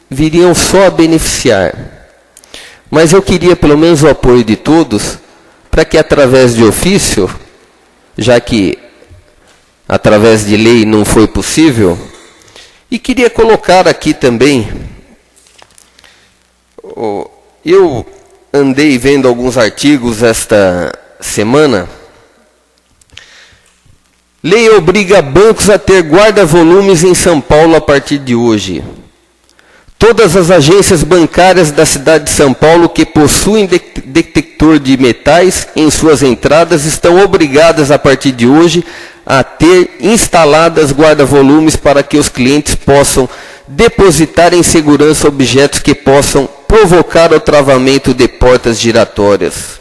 viriam só a beneficiar. Mas eu queria pelo menos o apoio de todos, para que através de ofício, já que através de lei não foi possível, e queria colocar aqui também, eu andei vendo alguns artigos esta semana. Lei obriga bancos a ter guarda-volumes em São Paulo a partir de hoje. Todas as agências bancárias da cidade de São Paulo que possuem detector de metais em suas entradas estão obrigadas a partir de hoje a ter instaladas guarda-volumes para que os clientes possam depositar em segurança objetos que possam provocar o travamento de portas giratórias.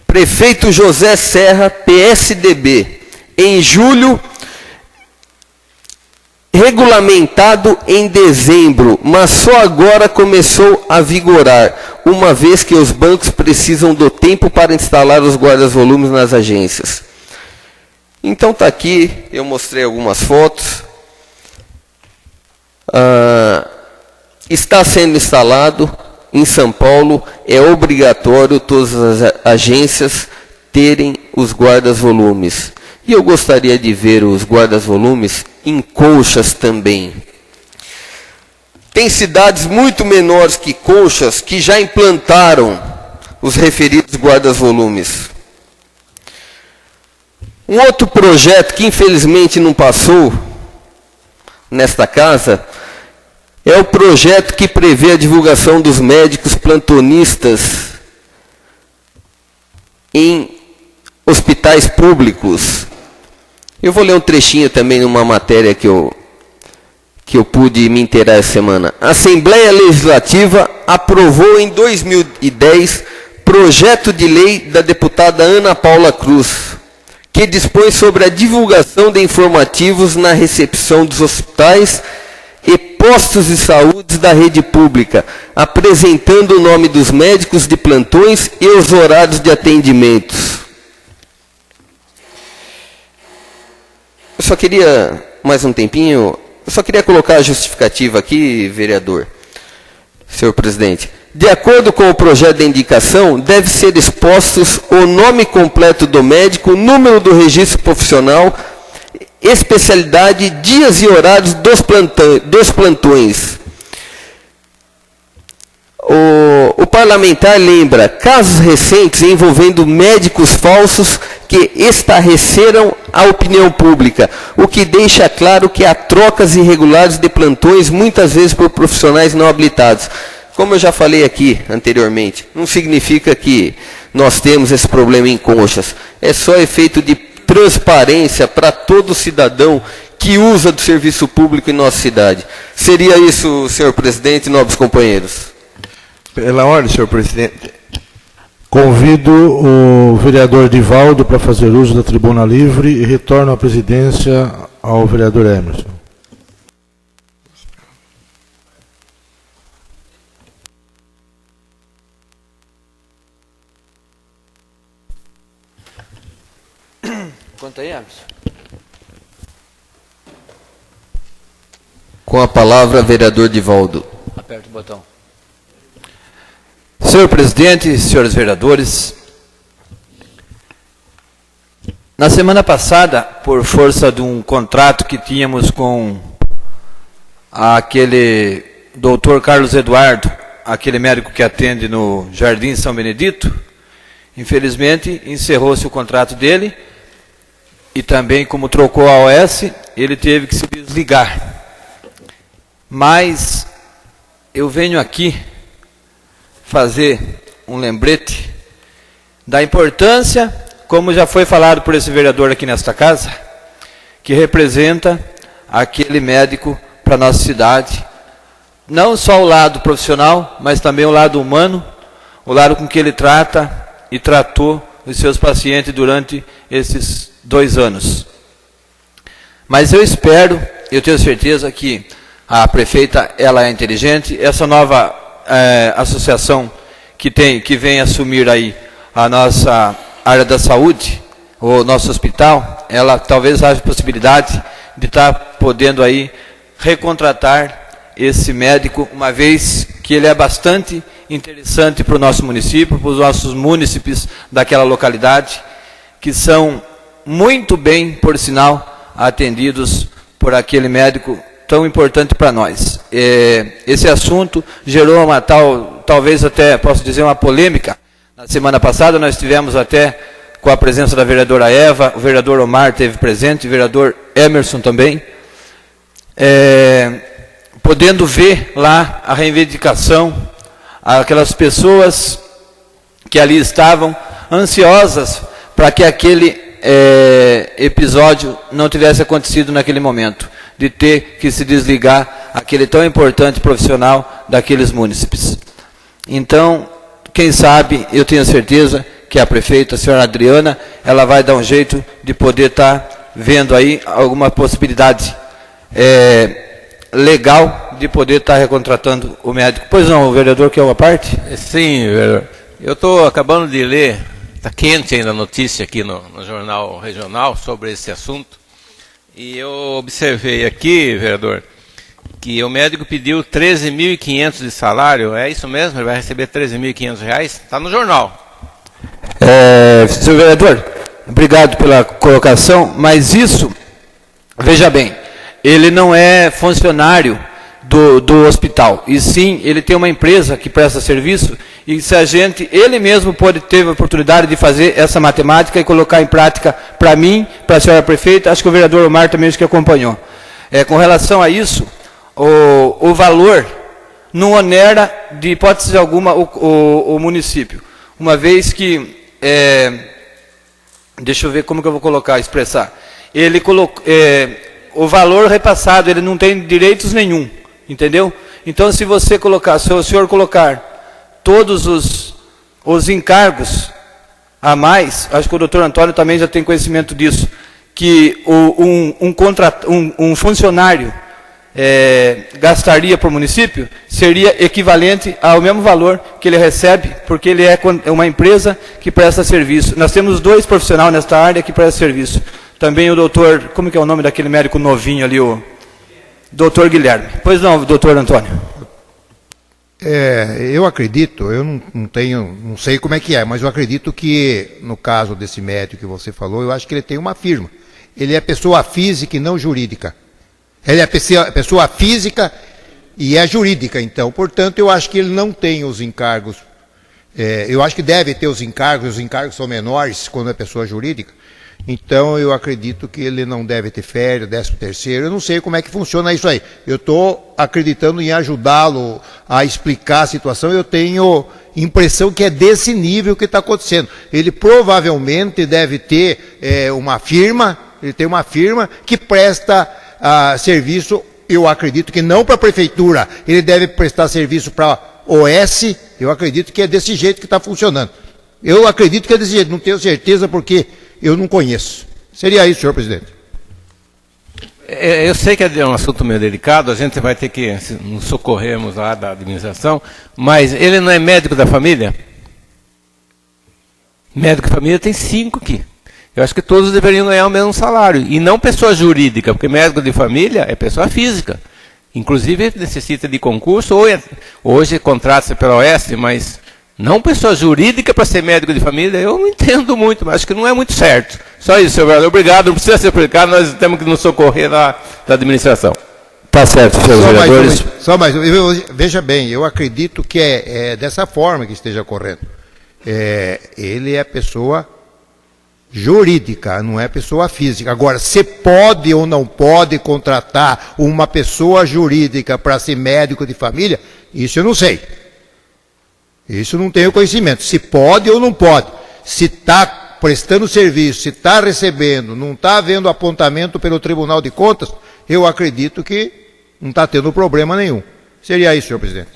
Prefeito José Serra, PSDB. Em julho, regulamentado em dezembro, mas só agora começou a vigorar, uma vez que os bancos precisam do tempo para instalar os guardas-volumes nas agências. Então está aqui, eu mostrei algumas fotos. Está sendo instalado em São Paulo, é obrigatório todas as agências terem os guardas-volumes. E eu gostaria de ver os guardas-volumes em Conchas também. Tem cidades muito menores que Conchas que já implantaram os referidos guardas-volumes. Um outro projeto que infelizmente não passou nesta casa é o projeto que prevê a divulgação dos médicos plantonistas em hospitais públicos. Eu vou ler um trechinho também numa matéria que eu pude me inteirar essa semana. A Assembleia Legislativa aprovou em 2010 projeto de lei da deputada Ana Paula Cruz, que dispõe sobre a divulgação de informativos na recepção dos hospitais e postos de saúde da rede pública, apresentando o nome dos médicos de plantões e os horários de atendimentos. Eu só queria, mais um tempinho, eu só queria colocar a justificativa aqui, vereador, senhor presidente. De acordo com o projeto de indicação, deve ser expostos o nome completo do médico, número do registro profissional, especialidade, dias e horários dos plantões. O parlamentar lembra casos recentes envolvendo médicos falsos que estarreceram a opinião pública, o que deixa claro que há trocas irregulares de plantões, muitas vezes por profissionais não habilitados. Como eu já falei aqui anteriormente, não significa que nós temos esse problema em Conchas. É só efeito de transparência para todo cidadão que usa do serviço público em nossa cidade. Seria isso, senhor presidente e nobres companheiros. Pela ordem, senhor presidente. Convido o vereador Divaldo para fazer uso da tribuna livre e retorno a presidência ao vereador Emerson. Conta aí, Emerson. Com a palavra, vereador Divaldo. Aperta o botão. Senhor presidente, senhores vereadores, na semana passada, por força de um contrato que tínhamos com aquele doutor Carlos Eduardo, aquele médico que atende no Jardim São Benedito, infelizmente encerrou-se o contrato dele e também, como trocou a OS, ele teve que se desligar. Mas eu venho aqui fazer um lembrete da importância, como já foi falado por esse vereador aqui nesta casa, que representa aquele médico para a nossa cidade. Não só o lado profissional, mas também o lado humano, o lado com que ele trata e tratou os seus pacientes durante esses 2 anos. Mas eu espero, eu tenho certeza que a prefeita ela é inteligente, essa nova associação que vem assumir aí a nossa área da saúde, o nosso hospital, ela talvez haja possibilidade de estar podendo aí recontratar esse médico, uma vez que ele é bastante interessante para o nosso município, para os nossos munícipes daquela localidade, que são muito bem, por sinal, atendidos por aquele médico tão importante para nós. Esse assunto gerou uma talvez até, posso dizer, uma polêmica. Na semana passada nós tivemos até com a presença da vereadora Eva, o vereador Omar esteve presente, o vereador Emerson também, podendo ver lá a reivindicação, aquelas pessoas que ali estavam ansiosas para que aquele episódio não tivesse acontecido naquele momento, de ter que se desligar aquele tão importante profissional daqueles munícipes. Então, quem sabe, eu tenho certeza que a prefeita, a senhora Adriana, ela vai dar um jeito de poder estar vendo aí alguma possibilidade legal de poder estar recontratando o médico. Pois não, o vereador quer uma parte? Sim, vereador. Eu estou acabando de ler Está quente ainda a notícia aqui no Jornal Regional sobre esse assunto. E eu observei aqui, vereador, que o médico pediu 13.500 de salário. É isso mesmo? Ele vai receber 13.500 reais? Está no jornal. Senhor vereador, obrigado pela colocação, mas isso, veja bem, ele não é funcionário do hospital, e sim, ele tem uma empresa que presta serviço, e se ele mesmo teve a oportunidade de fazer essa matemática e colocar em prática para mim, para a senhora prefeita, acho que o vereador Omar também que acompanhou. Com relação a isso, o valor não onera de hipótese alguma o município, uma vez que, deixa eu ver como que eu vou expressar, ele colocou, o valor repassado, ele não tem direitos nenhum, entendeu? Então, se o senhor colocar todos os encargos a mais, acho que o doutor Antônio também já tem conhecimento disso, que um funcionário gastaria para o município, seria equivalente ao mesmo valor que ele recebe, porque ele é uma empresa que presta serviço. Nós temos 2 profissionais nesta área que prestam serviço. Também o doutor, como que é o nome daquele médico novinho ali, o doutor Guilherme. Pois não, doutor Antônio. Eu acredito, eu não sei como é que é, mas eu acredito que, no caso desse médico que você falou, eu acho que ele tem uma firma. Ele é pessoa física e não jurídica. Ele é pessoa física e é jurídica, então, portanto, eu acho que ele não tem os encargos. Eu acho que deve ter os encargos são menores quando é pessoa jurídica. Então, eu acredito que ele não deve ter férias, 13º, eu não sei como é que funciona isso aí. Eu estou acreditando em ajudá-lo a explicar a situação, eu tenho impressão que é desse nível que está acontecendo. Ele provavelmente deve ter uma firma, ele tem uma firma que presta serviço, eu acredito que não para a prefeitura, ele deve prestar serviço para a OS, eu acredito que é desse jeito que está funcionando. Eu acredito que é desse jeito, não tenho certeza porque eu não conheço. Seria isso, senhor presidente. Eu sei que é um assunto meio delicado, a gente vai ter que nos socorrermos lá da administração, mas ele não é médico da família? Médico da família tem 5 aqui. Eu acho que todos deveriam ganhar o mesmo salário, e não pessoa jurídica, porque médico de família é pessoa física. Inclusive necessita de concurso, ou hoje contrata-se pela OS, mas não pessoa jurídica para ser médico de família, eu não entendo muito, mas acho que não é muito certo. Só isso, senhor vereador. Obrigado, não precisa se explicar, nós temos que nos socorrer da administração. Tá certo, senhores vereadores. Veja bem, eu acredito que é dessa forma que esteja ocorrendo. Ele é pessoa jurídica, não é pessoa física. Agora, se pode ou não pode contratar uma pessoa jurídica para ser médico de família, isso eu não sei. Isso não tenho conhecimento. Se pode ou não pode. Se está prestando serviço, se está recebendo, não está havendo apontamento pelo Tribunal de Contas, eu acredito que não está tendo problema nenhum. Seria isso, senhor presidente.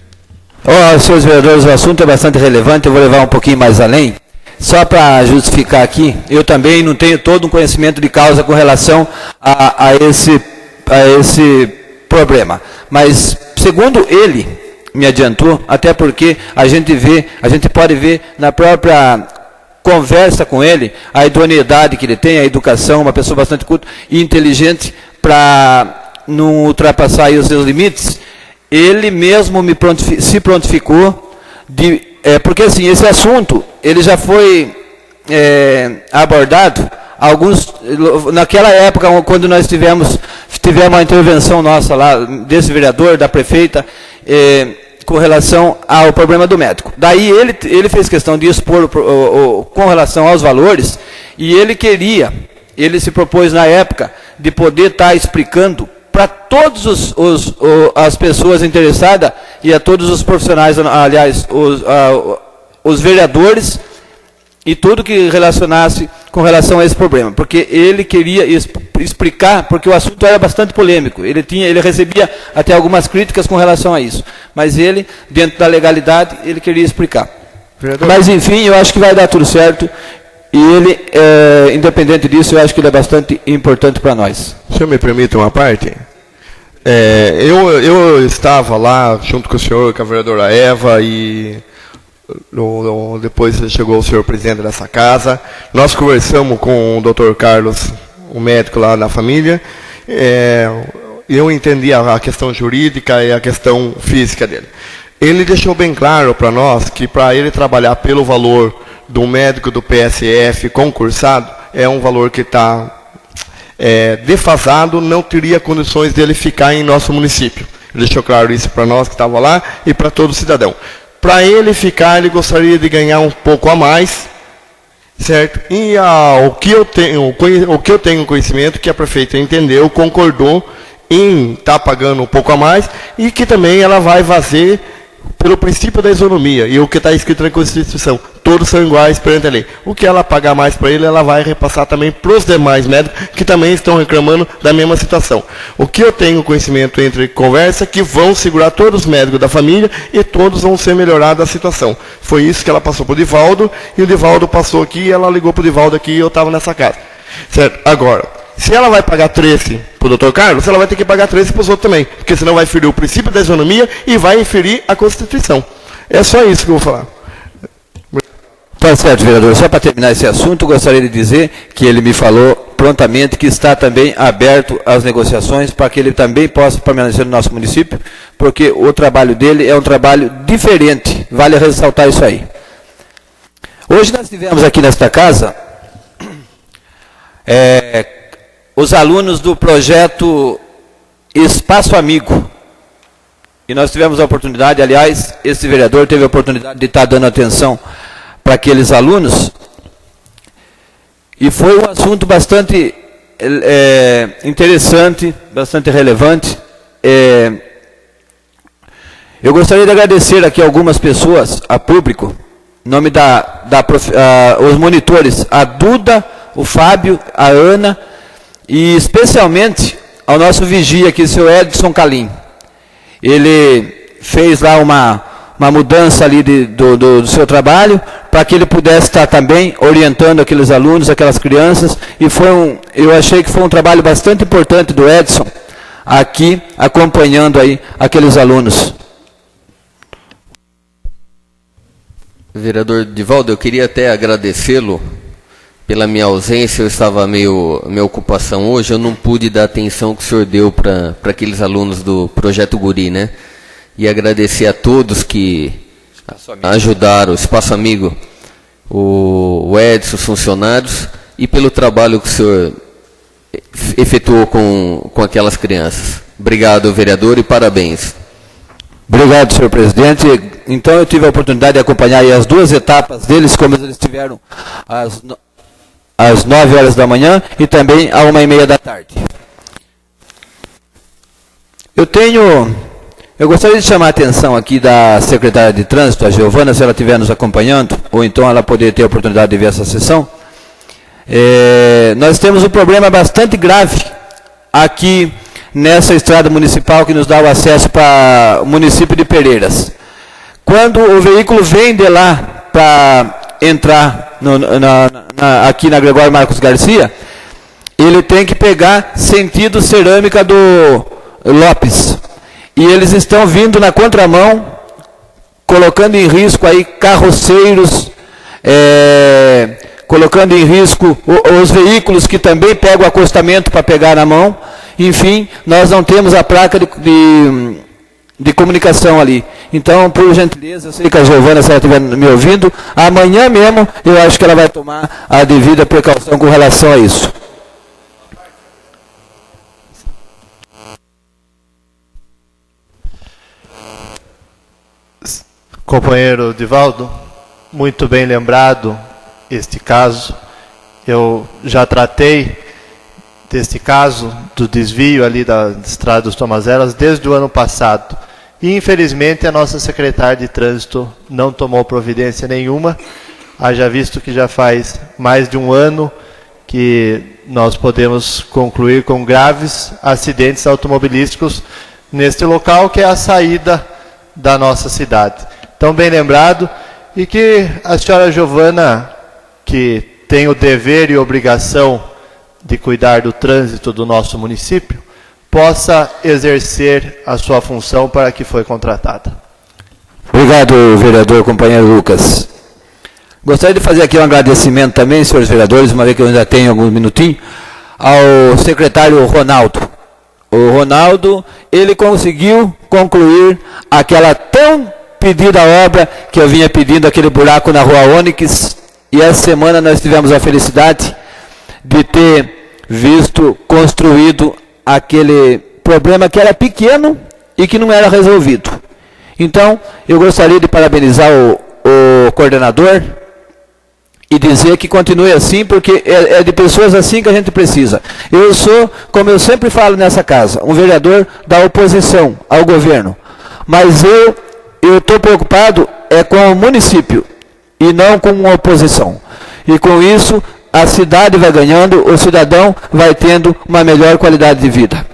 Senhores vereadores, o assunto é bastante relevante, eu vou levar um pouquinho mais além. Só para justificar aqui, eu também não tenho todo um conhecimento de causa com relação a esse problema. Mas, segundo ele me adiantou, até porque a gente pode ver na própria conversa com ele, a idoneidade que ele tem, a educação, uma pessoa bastante culta e inteligente para não ultrapassar aí os seus limites. Ele mesmo se prontificou porque assim, esse assunto ele já foi abordado naquela época, quando nós tivemos uma intervenção nossa lá, desse vereador, da prefeita, com relação ao problema do médico. Daí ele fez questão de expor com relação aos valores, e ele se propôs na época de poder estar explicando para todas as pessoas interessadas e a todos os profissionais, aliás, os vereadores e tudo que relacionasse com relação a esse problema, porque ele queria explicar, porque o assunto era bastante polêmico, ele recebia até algumas críticas com relação a isso, mas ele, dentro da legalidade, ele queria explicar. Vereador. Mas enfim, eu acho que vai dar tudo certo, e ele, independente disso, eu acho que ele é bastante importante para nós. O senhor me permite uma parte? Eu estava lá, junto com o senhor, com a vereadora Eva, e depois chegou o senhor presidente dessa casa. Nós conversamos com o Dr. Carlos, o médico lá da família. Eu entendi a questão jurídica e a questão física dele. Ele deixou bem claro para nós que para ele trabalhar pelo valor do médico do PSF concursado, é um valor que está defasado, não teria condições dele ficar em nosso município. Ele deixou claro isso para nós que estava lá e para todo cidadão. Para ele ficar, ele gostaria de ganhar um pouco a mais, certo? E o que eu tenho conhecimento, que a prefeita entendeu, concordou em estar pagando um pouco a mais, e que também ela vai fazer pelo princípio da isonomia, e o que está escrito na Constituição, todos são iguais perante a lei. O que ela pagar mais para ele, ela vai repassar também para os demais médicos, que também estão reclamando da mesma situação. O que eu tenho conhecimento entre conversa, que vão segurar todos os médicos da família, e todos vão ser melhorados a situação. Foi isso que ela passou para o Divaldo, e o Divaldo passou aqui, e ela ligou para o Divaldo aqui, e eu estava nessa casa. Certo? Agora, se ela vai pagar 13 para o Dr. Carlos, ela vai ter que pagar 13 para os outros também, porque senão vai ferir o princípio da isonomia e vai inferir a Constituição. É só isso que eu vou falar. Tá certo, vereador. Só para terminar esse assunto, gostaria de dizer que ele me falou prontamente que está também aberto às negociações para que ele também possa permanecer no nosso município, porque o trabalho dele é um trabalho diferente. Vale ressaltar isso aí. Hoje nós tivemos aqui nesta casa os alunos do projeto Espaço Amigo. E nós tivemos a oportunidade, aliás, esse vereador teve a oportunidade de estar dando atenção para aqueles alunos. E foi um assunto bastante interessante, bastante relevante. Eu gostaria de agradecer aqui algumas pessoas, a público, em nome os monitores, a Duda, o Fábio, a Ana, e especialmente ao nosso vigia aqui, o seu Edson Calim. Ele fez lá uma mudança ali do seu trabalho, para que ele pudesse estar também orientando aqueles alunos, aquelas crianças, e eu achei que foi um trabalho bastante importante do Edson, aqui, acompanhando aí aqueles alunos. Vereador Divaldo, eu queria até agradecê-lo pela minha ausência. Eu estava minha ocupação hoje, eu não pude dar a atenção que o senhor deu para aqueles alunos do Projeto Guri, né? E agradecer a todos que ajudaram, o Espaço Amigo, o Edson, os funcionários, e pelo trabalho que o senhor efetuou com aquelas crianças. Obrigado, vereador, e parabéns. Obrigado, senhor presidente. Então eu tive a oportunidade de acompanhar aí as duas etapas deles, como eles estiveram às 9 horas da manhã e também à 1h30 da tarde. Eu gostaria de chamar a atenção aqui da secretária de Trânsito, a Giovana, se ela estiver nos acompanhando, ou então ela poder ter a oportunidade de ver essa sessão. Nós temos um problema bastante grave aqui nessa estrada municipal que nos dá o acesso para o município de Pereiras. Quando o veículo vem de lá para entrar aqui na Gregório Marcos Garcia, ele tem que pegar sentido Cerâmica do Lopes. E eles estão vindo na contramão, colocando em risco aí carroceiros, colocando em risco os veículos que também pegam o acostamento para pegar na mão. Enfim, nós não temos a placa de comunicação ali. Então, por gentileza, eu sei que a Giovana, se ela estiver me ouvindo, amanhã mesmo eu acho que ela vai tomar a devida precaução com relação a isso. Companheiro Divaldo, muito bem lembrado este caso. Eu já tratei deste caso do desvio ali da Estrada dos Tomazelas desde o ano passado. E, infelizmente, a nossa secretária de Trânsito não tomou providência nenhuma, haja visto que já faz mais de um ano que nós podemos concluir com graves acidentes automobilísticos neste local, que é a saída da nossa cidade. Então, bem lembrado, e que a senhora Giovana, que tem o dever e obrigação de cuidar do trânsito do nosso município, possa exercer a sua função para que foi contratada. Obrigado, vereador companheiro Lucas. Gostaria de fazer aqui um agradecimento também, senhores vereadores, uma vez que eu ainda tenho alguns minutinhos, ao secretário Ronaldo. O Ronaldo, ele conseguiu concluir aquela tão pedida obra que eu vinha pedindo, aquele buraco na Rua Ônix, e essa semana nós tivemos a felicidade de ter visto construído aquele problema que era pequeno e que não era resolvido. Então, eu gostaria de parabenizar o coordenador e dizer que continue assim, porque é de pessoas assim que a gente precisa. Eu sou, como eu sempre falo nessa casa, um vereador da oposição ao governo. Mas eu estou preocupado com o município e não com a oposição. E com isso, a cidade vai ganhando, o cidadão vai tendo uma melhor qualidade de vida.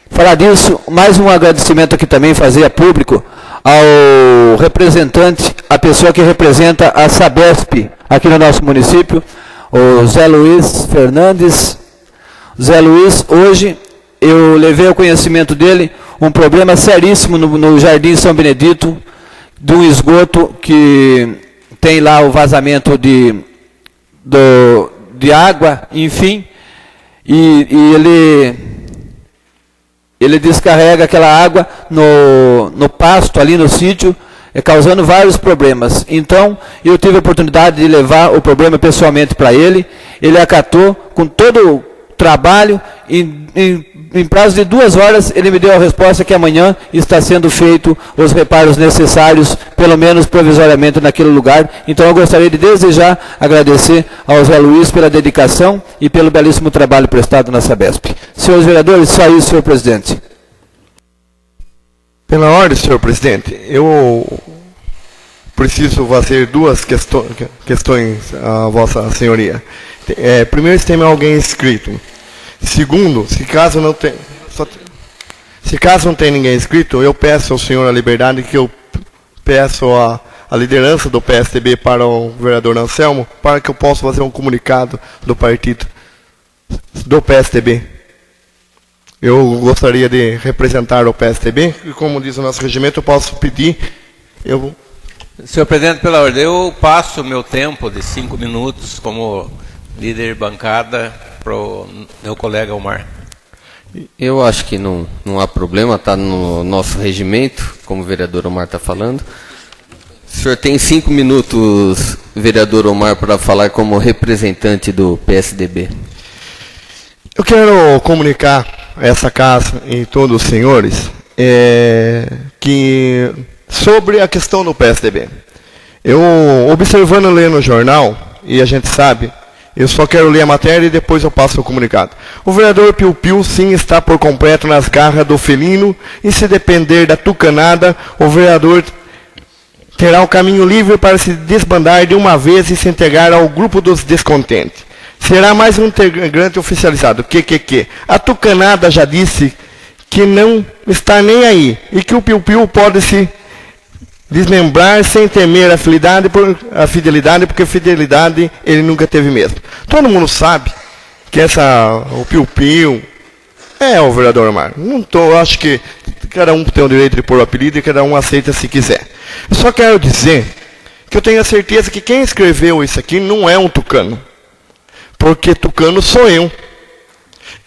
Falar disso, mais um agradecimento aqui também, fazer a público ao representante, a pessoa que representa a Sabesp aqui no nosso município, o Zé Luiz Fernandes. Zé Luiz, hoje eu levei ao conhecimento dele um problema seríssimo no Jardim São Benedito, de um esgoto que tem lá o vazamento de água, enfim, e ele descarrega aquela água no pasto, ali no sítio, causando vários problemas. Então, eu tive a oportunidade de levar o problema pessoalmente para ele. Ele acatou com todo o trabalho. Em prazo de 2 horas, ele me deu a resposta que amanhã está sendo feito os reparos necessários, pelo menos provisoriamente naquele lugar. Então, eu gostaria de desejar agradecer ao Zé Luiz pela dedicação e pelo belíssimo trabalho prestado na Sabesp. Senhores vereadores, só isso, senhor presidente. Pela ordem, senhor presidente, eu preciso fazer 2 questões à vossa senhoria. Primeiro, se tem alguém inscrito. Segundo, se caso não tem ninguém inscrito, eu peço ao senhor a liberdade que eu peço a liderança do PSDB para o vereador Anselmo, para que eu possa fazer um comunicado do partido do PSDB. Eu gostaria de representar o PSDB, e como diz o nosso regimento, eu posso pedir... Senhor presidente, pela ordem, eu passo o meu tempo de 5 minutos como líder de bancada para o meu colega Omar. Eu acho que não há problema, está no nosso regimento, como o vereador Omar está falando. O senhor tem 5 minutos, vereador Omar, para falar como representante do PSDB. Eu quero comunicar a essa casa e todos os senhores que sobre a questão do PSDB. Eu, observando, lendo no jornal, e a gente sabe, eu só quero ler a matéria e depois eu passo o comunicado. O vereador Piu Piu, sim, está por completo nas garras do felino, e se depender da tucanada, o vereador terá o caminho livre para se desbandar de uma vez e se integrar ao grupo dos descontentes. Será mais um integrante oficializado. A tucanada já disse que não está nem aí, e que o Piu Piu pode se desmembrar sem temer a fidelidade, porque fidelidade ele nunca teve mesmo. Todo mundo sabe que o Piu Piu é o vereador Omar. Eu acho que cada um tem o direito de pôr o apelido e cada um aceita se quiser. Eu só quero dizer que eu tenho a certeza que quem escreveu isso aqui não é um tucano, porque tucano sou eu.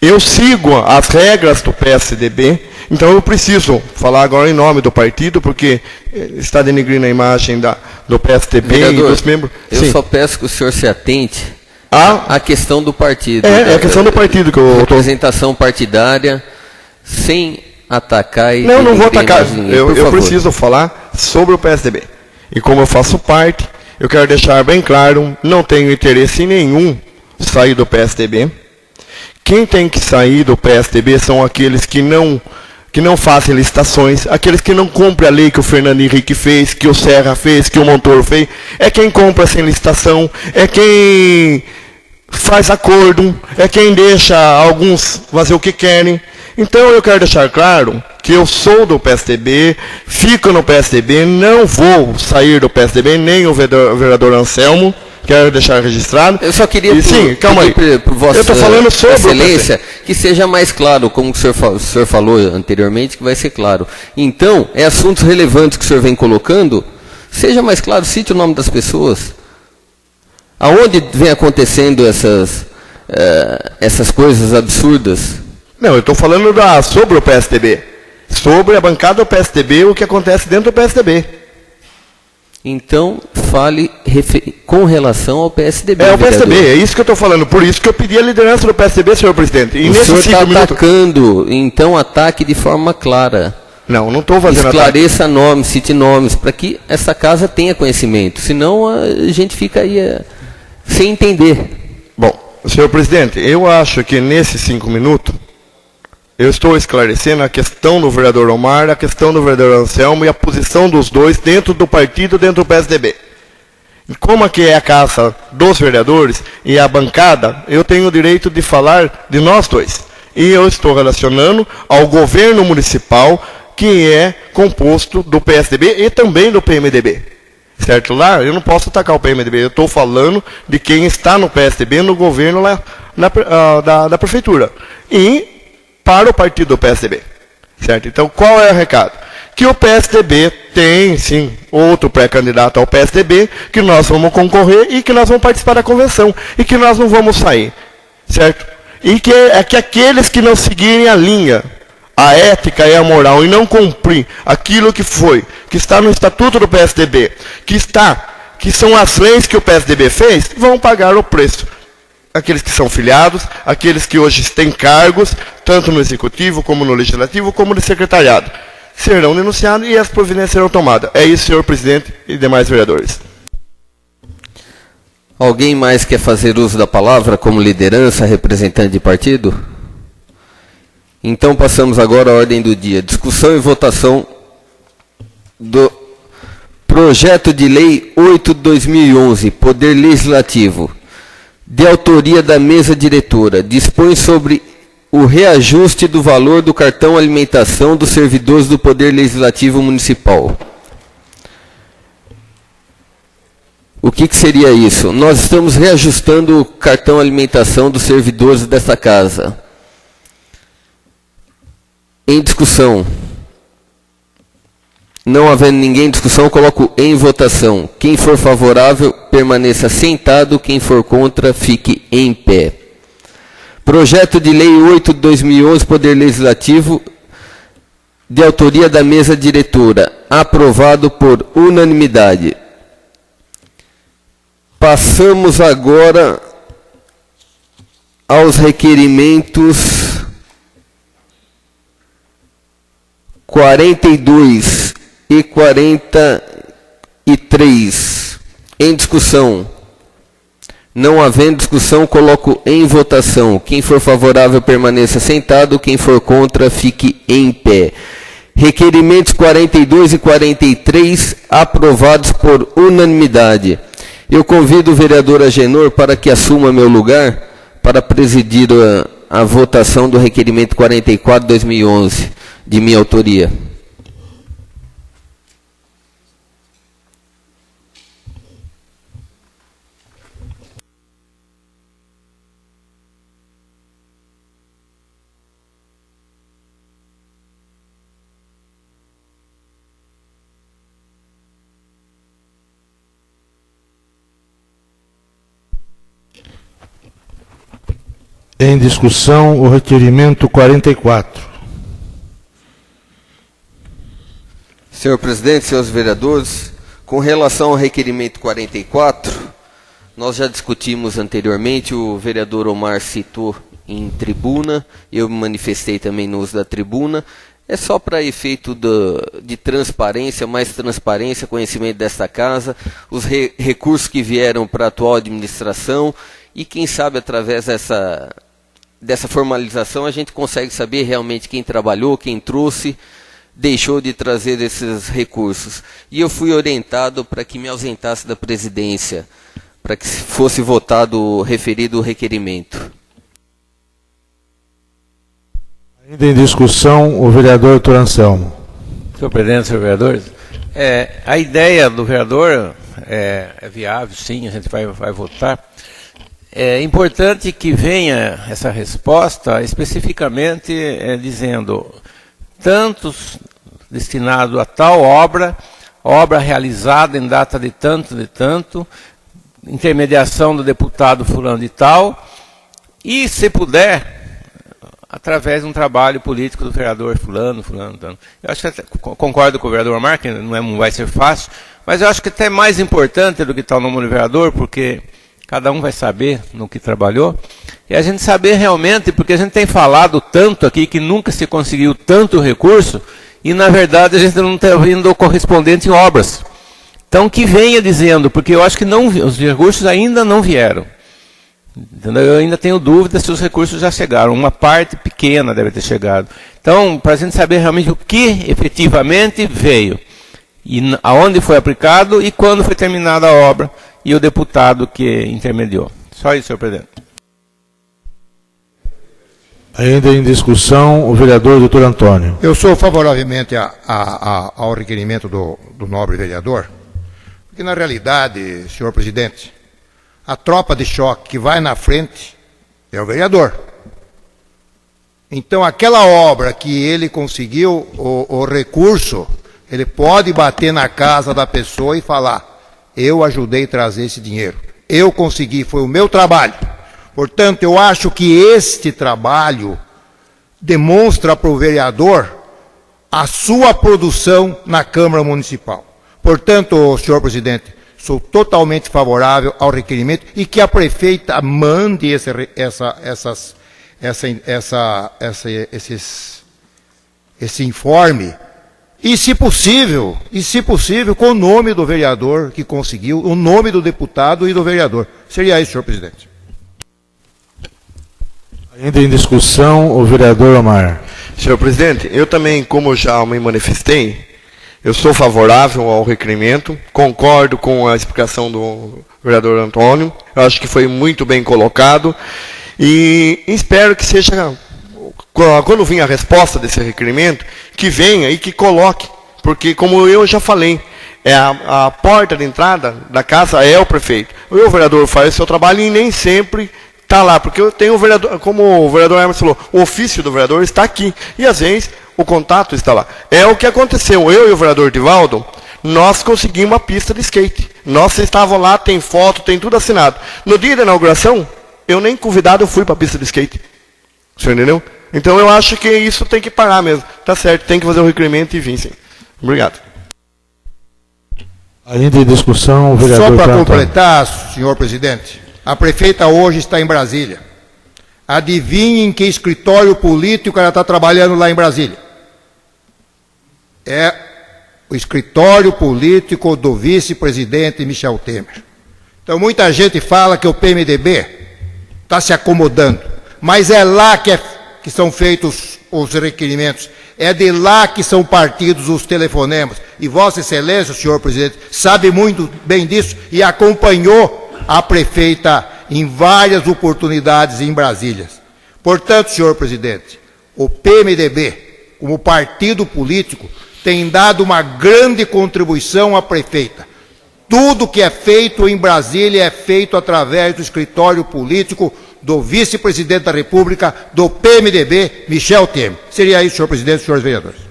Eu sigo as regras do PSDB, então eu preciso falar agora em nome do partido, porque está denegrindo a imagem do PSDB vereador, e dos membros. Eu só peço que o senhor se atente à questão do partido. É a questão do partido que eu estou... Representação partidária, sem atacar e... Não vou atacar. Eu preciso falar sobre o PSDB. E como eu faço parte, eu quero deixar bem claro, não tenho interesse nenhum em sair do PSDB. Quem tem que sair do PSDB são aqueles que não fazem licitações, aqueles que não cumprem a lei que o Fernando Henrique fez, que o Serra fez, que o Montoro fez. É quem compra sem licitação, é quem faz acordo, é quem deixa alguns fazer o que querem. Então eu quero deixar claro que eu sou do PSDB, fico no PSDB, não vou sair do PSDB, nem o vereador Anselmo, quero deixar registrado. Eu só queria sim, calma aí. Vossa eu estou falando sobre Excelência, que seja mais claro, como o senhor falou anteriormente, que vai ser claro. Então, assuntos relevantes que o senhor vem colocando, seja mais claro, cite o nome das pessoas. Aonde vem acontecendo essas coisas absurdas? Não, eu estou falando sobre o PSDB. Sobre a bancada do PSDB, o que acontece dentro do PSDB. Então, fale com relação ao PSDB. É o PSDB, é isso que eu estou falando. Por isso que eu pedi a liderança do PSDB, senhor presidente. E o senhor está atacando, então ataque de forma clara. Não estou fazendo Esclareça nomes, cite nomes, para que essa casa tenha conhecimento. Senão a gente fica aí sem entender. Bom, senhor presidente, eu acho que nesses 5 minutos, eu estou esclarecendo a questão do vereador Omar, a questão do vereador Anselmo e a posição dos dois dentro do partido, dentro do PSDB. E como aqui é a casa dos vereadores e a bancada, eu tenho o direito de falar de nós dois. E eu estou relacionando ao governo municipal, que é composto do PSDB e também do PMDB. Certo? Lá, eu não posso atacar o PMDB, eu estou falando de quem está no PSDB, no governo lá, da prefeitura. E para o partido do PSDB. Certo? Então, qual é o recado? Que o PSDB tem, sim, outro pré-candidato ao PSDB, que nós vamos concorrer e que nós vamos participar da convenção. E que nós não vamos sair. Certo? E que aqueles que não seguirem a linha, a ética e a moral, e não cumprir aquilo que está no estatuto do PSDB, que são as leis que o PSDB fez, vão pagar o preço. Aqueles que são filiados, aqueles que hoje têm cargos, tanto no Executivo, como no Legislativo, como no Secretariado, serão denunciados e as providências serão tomadas. É isso, senhor presidente e demais vereadores. Alguém mais quer fazer uso da palavra como liderança, representante de partido? Então passamos agora à ordem do dia. Discussão e votação do Projeto de Lei 8/2011, Poder Legislativo, de autoria da mesa diretora, dispõe sobre o reajuste do valor do cartão alimentação dos servidores do Poder Legislativo Municipal. O que seria isso? Nós estamos reajustando o cartão alimentação dos servidores desta casa. Em discussão. Não havendo ninguém em discussão, coloco em votação. Quem for favorável, permaneça sentado. Quem for contra, fique em pé. Projeto de Lei 8/2011, Poder Legislativo, de autoria da mesa diretora, aprovado por unanimidade. Passamos agora aos requerimentos 42 e 43. Em discussão. Não havendo discussão, coloco em votação. Quem for favorável, permaneça sentado. Quem for contra, fique em pé. Requerimentos 42 e 43, aprovados por unanimidade. Eu convido o vereador Agenor para que assuma meu lugar para presidir a votação do requerimento 44/2011, de minha autoria. Em discussão, o requerimento 44. Senhor presidente, senhores vereadores, com relação ao requerimento 44, nós já discutimos anteriormente, o vereador Omar citou em tribuna, eu me manifestei também no uso da tribuna. É só para efeito de transparência, mais transparência, conhecimento desta casa, os recursos que vieram para a atual administração, e quem sabe através dessa formalização a gente consegue saber realmente quem trabalhou, quem trouxe, deixou de trazer esses recursos. E eu fui orientado para que me ausentasse da presidência, para que fosse votado o referido requerimento. Ainda em discussão, o vereador Doutor Anselmo. Senhor presidente, senhor vereador, a ideia do vereador é viável, sim, a gente vai votar. É importante que venha essa resposta especificamente dizendo tantos destinado a tal obra realizada em data de tanto, intermediação do deputado fulano de tal, e, se puder, através de um trabalho político do vereador fulano. Eu acho que concordo com o vereador Omar, que não vai ser fácil, mas eu acho que até mais importante do que tal nome do vereador, porque cada um vai saber no que trabalhou, e a gente saber realmente, porque a gente tem falado tanto aqui que nunca se conseguiu tanto recurso, e na verdade a gente não está vendo o correspondente em obras. Então que venha dizendo, porque eu acho que os recursos ainda não vieram. Entendeu? Eu ainda tenho dúvidas se os recursos já chegaram. Uma parte pequena deve ter chegado. Então, para a gente saber realmente o que efetivamente veio, e aonde foi aplicado, e quando foi terminada a obra, e o deputado que intermediou. Só isso, senhor presidente. Ainda em discussão, o vereador doutor Antônio. Eu sou favoravelmente ao requerimento do nobre vereador, porque na realidade, senhor presidente, a tropa de choque que vai na frente é o vereador. Então, aquela obra que ele conseguiu o recurso, ele pode bater na casa da pessoa e falar: eu ajudei a trazer esse dinheiro, eu consegui, foi o meu trabalho. Portanto, eu acho que este trabalho demonstra para o vereador a sua produção na Câmara Municipal. Portanto, senhor presidente, sou totalmente favorável ao requerimento e que a prefeita mande esse informe, e se possível, com o nome do vereador que conseguiu, o nome do deputado e do vereador. Seria isso, senhor presidente. Ainda em discussão, o vereador Omar. Senhor presidente, eu também, como já me manifestei, eu sou favorável ao requerimento, concordo com a explicação do vereador Antônio, eu acho que foi muito bem colocado, e espero que seja, quando vir a resposta desse requerimento, que venha e que coloque, porque como eu já falei, a porta de entrada da casa é o prefeito. O vereador faz o seu trabalho e nem sempre está lá, porque eu tenho o vereador, como o vereador Emerson falou, o ofício do vereador está aqui, e às vezes o contato está lá. É o que aconteceu, eu e o vereador Divaldo, nós conseguimos uma pista de skate. Nós estávamos lá, tem foto, tem tudo assinado. No dia da inauguração, eu nem convidado eu fui para a pista de skate. O senhor entendeu? Então eu acho que isso tem que parar mesmo. Tá certo, tem que fazer o requerimento e vir, sim. Obrigado. Ainda em discussão, o vereador. Só para completar, senhor presidente, a prefeita hoje está em Brasília. Adivinhe em que escritório político ela está trabalhando lá em Brasília? É o escritório político do vice-presidente Michel Temer. Então muita gente fala que o PMDB está se acomodando, mas é lá que são feitos os requerimentos, é de lá que são partidos os telefonemas. E Vossa Excelência, senhor presidente, sabe muito bem disso e acompanhou a prefeita em várias oportunidades em Brasília. Portanto, senhor presidente, o PMDB, como partido político, tem dado uma grande contribuição à prefeita. Tudo que é feito em Brasília é feito através do escritório político do vice-presidente da República, do PMDB, Michel Temer. Seria isso, senhor presidente e senhores vereadores.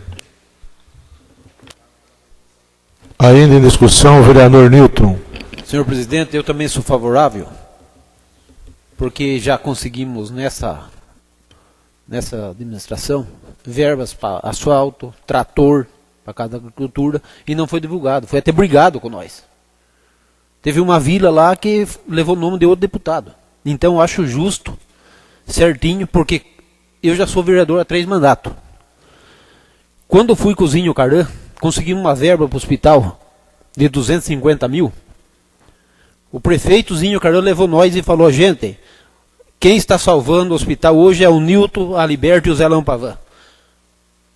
Ainda em discussão, o vereador Newton. Senhor presidente, eu também sou favorável, porque já conseguimos nessa administração verbas para asfalto, trator para cada agricultura, e não foi divulgado, foi até brigado com nós. Teve uma vila lá que levou o nome de outro deputado. Então eu acho justo, certinho, porque eu já sou vereador há 3 mandatos. Quando eu fui com o Zinho Caran, conseguimos uma verba para o hospital de 250 mil. O prefeito Zinho Caran levou nós e falou: gente, quem está salvando o hospital hoje é o Nilton, a Liberto e o Zé Lampavan.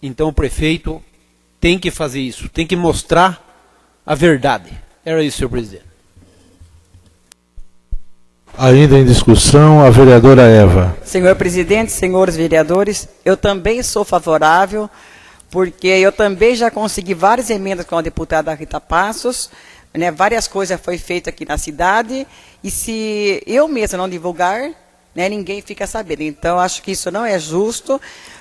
Então o prefeito tem que fazer isso, tem que mostrar a verdade. Era isso, senhor presidente. Ainda em discussão, a vereadora Eva. Senhor presidente, senhores vereadores, eu também sou favorável, porque eu também já consegui várias emendas com a deputada Rita Passos, né, várias coisas foi feitas aqui na cidade, e se eu mesma não divulgar, né, ninguém fica sabendo. Então, acho que isso não é justo,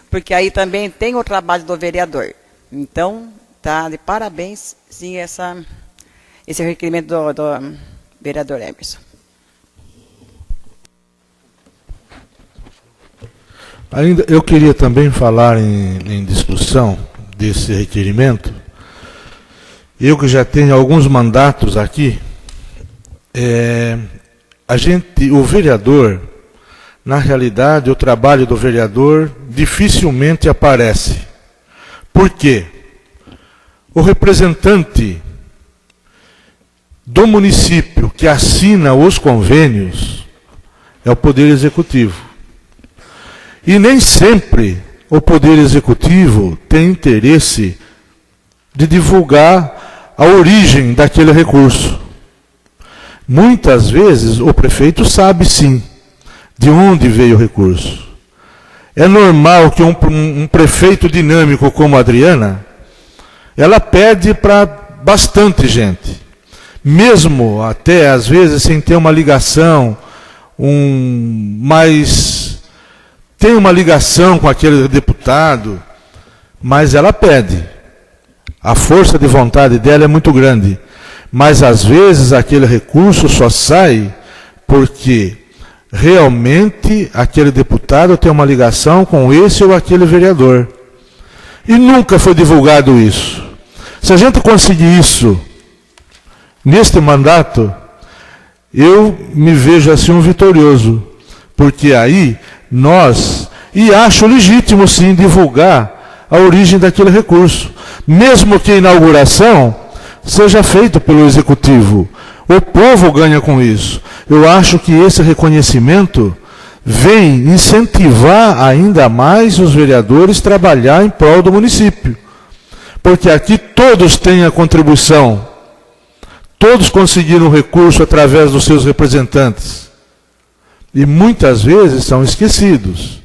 porque aí também tem o trabalho do vereador. Então, tá de parabéns, sim, esse requerimento do vereador Emerson. Ainda eu queria também falar em discussão desse requerimento. Eu que já tenho alguns mandatos aqui, o vereador, na realidade, o trabalho do vereador dificilmente aparece. Por quê? O representante do município que assina os convênios é o Poder Executivo. E nem sempre o Poder Executivo tem interesse de divulgar a origem daquele recurso. Muitas vezes o prefeito sabe sim de onde veio o recurso. É normal que um prefeito dinâmico como a Adriana, ela pede para bastante gente. Mesmo até às vezes sem ter uma ligação, mas tem uma ligação com aquele deputado, mas ela pede. A força de vontade dela é muito grande. Mas às vezes aquele recurso só sai porque realmente aquele deputado tem uma ligação com esse ou aquele vereador. E nunca foi divulgado isso. Se a gente conseguir isso neste mandato, eu me vejo assim um vitorioso. Porque aí e acho legítimo sim divulgar a origem daquele recurso. Mesmo que a inauguração seja feita pelo Executivo. O povo ganha com isso. Eu acho que esse reconhecimento vem incentivar ainda mais os vereadores a trabalhar em prol do município. Porque aqui todos têm a contribuição. Todos conseguiram recurso através dos seus representantes. E muitas vezes são esquecidos.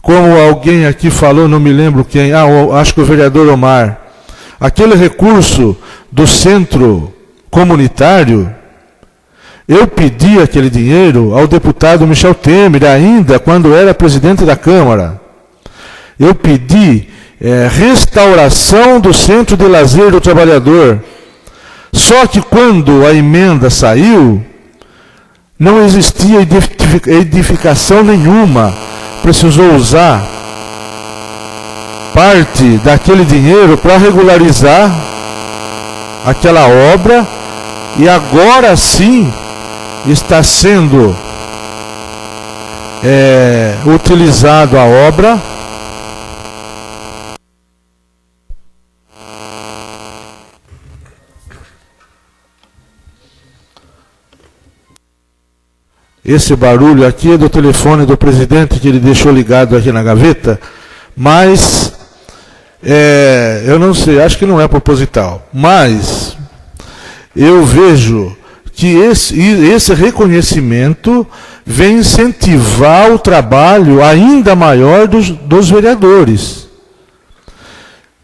Como alguém aqui falou, não me lembro quem, acho que o vereador Omar, aquele recurso do centro comunitário, eu pedi aquele dinheiro ao deputado Michel Temer, ainda quando era presidente da Câmara. Eu pedi restauração do centro de lazer do trabalhador. Só que quando a emenda saiu, não existia edificação nenhuma. Precisou usar parte daquele dinheiro para regularizar aquela obra, e agora sim está sendo utilizado a obra. Esse barulho aqui é do telefone do presidente que ele deixou ligado aqui na gaveta, mas eu não sei, acho que não é proposital. Mas eu vejo que esse reconhecimento vem incentivar o trabalho ainda maior dos vereadores.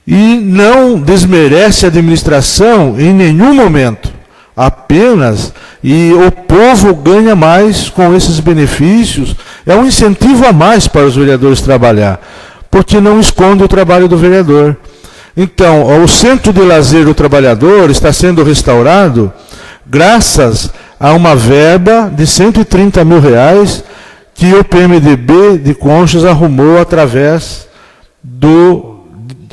E não desmerece a administração em nenhum momento. Apenas, e o povo ganha mais com esses benefícios, é um incentivo a mais para os vereadores trabalhar, porque não esconde o trabalho do vereador. Então, o Centro de Lazer do Trabalhador está sendo restaurado graças a uma verba de R$130 mil que o PMDB de Conchas arrumou através do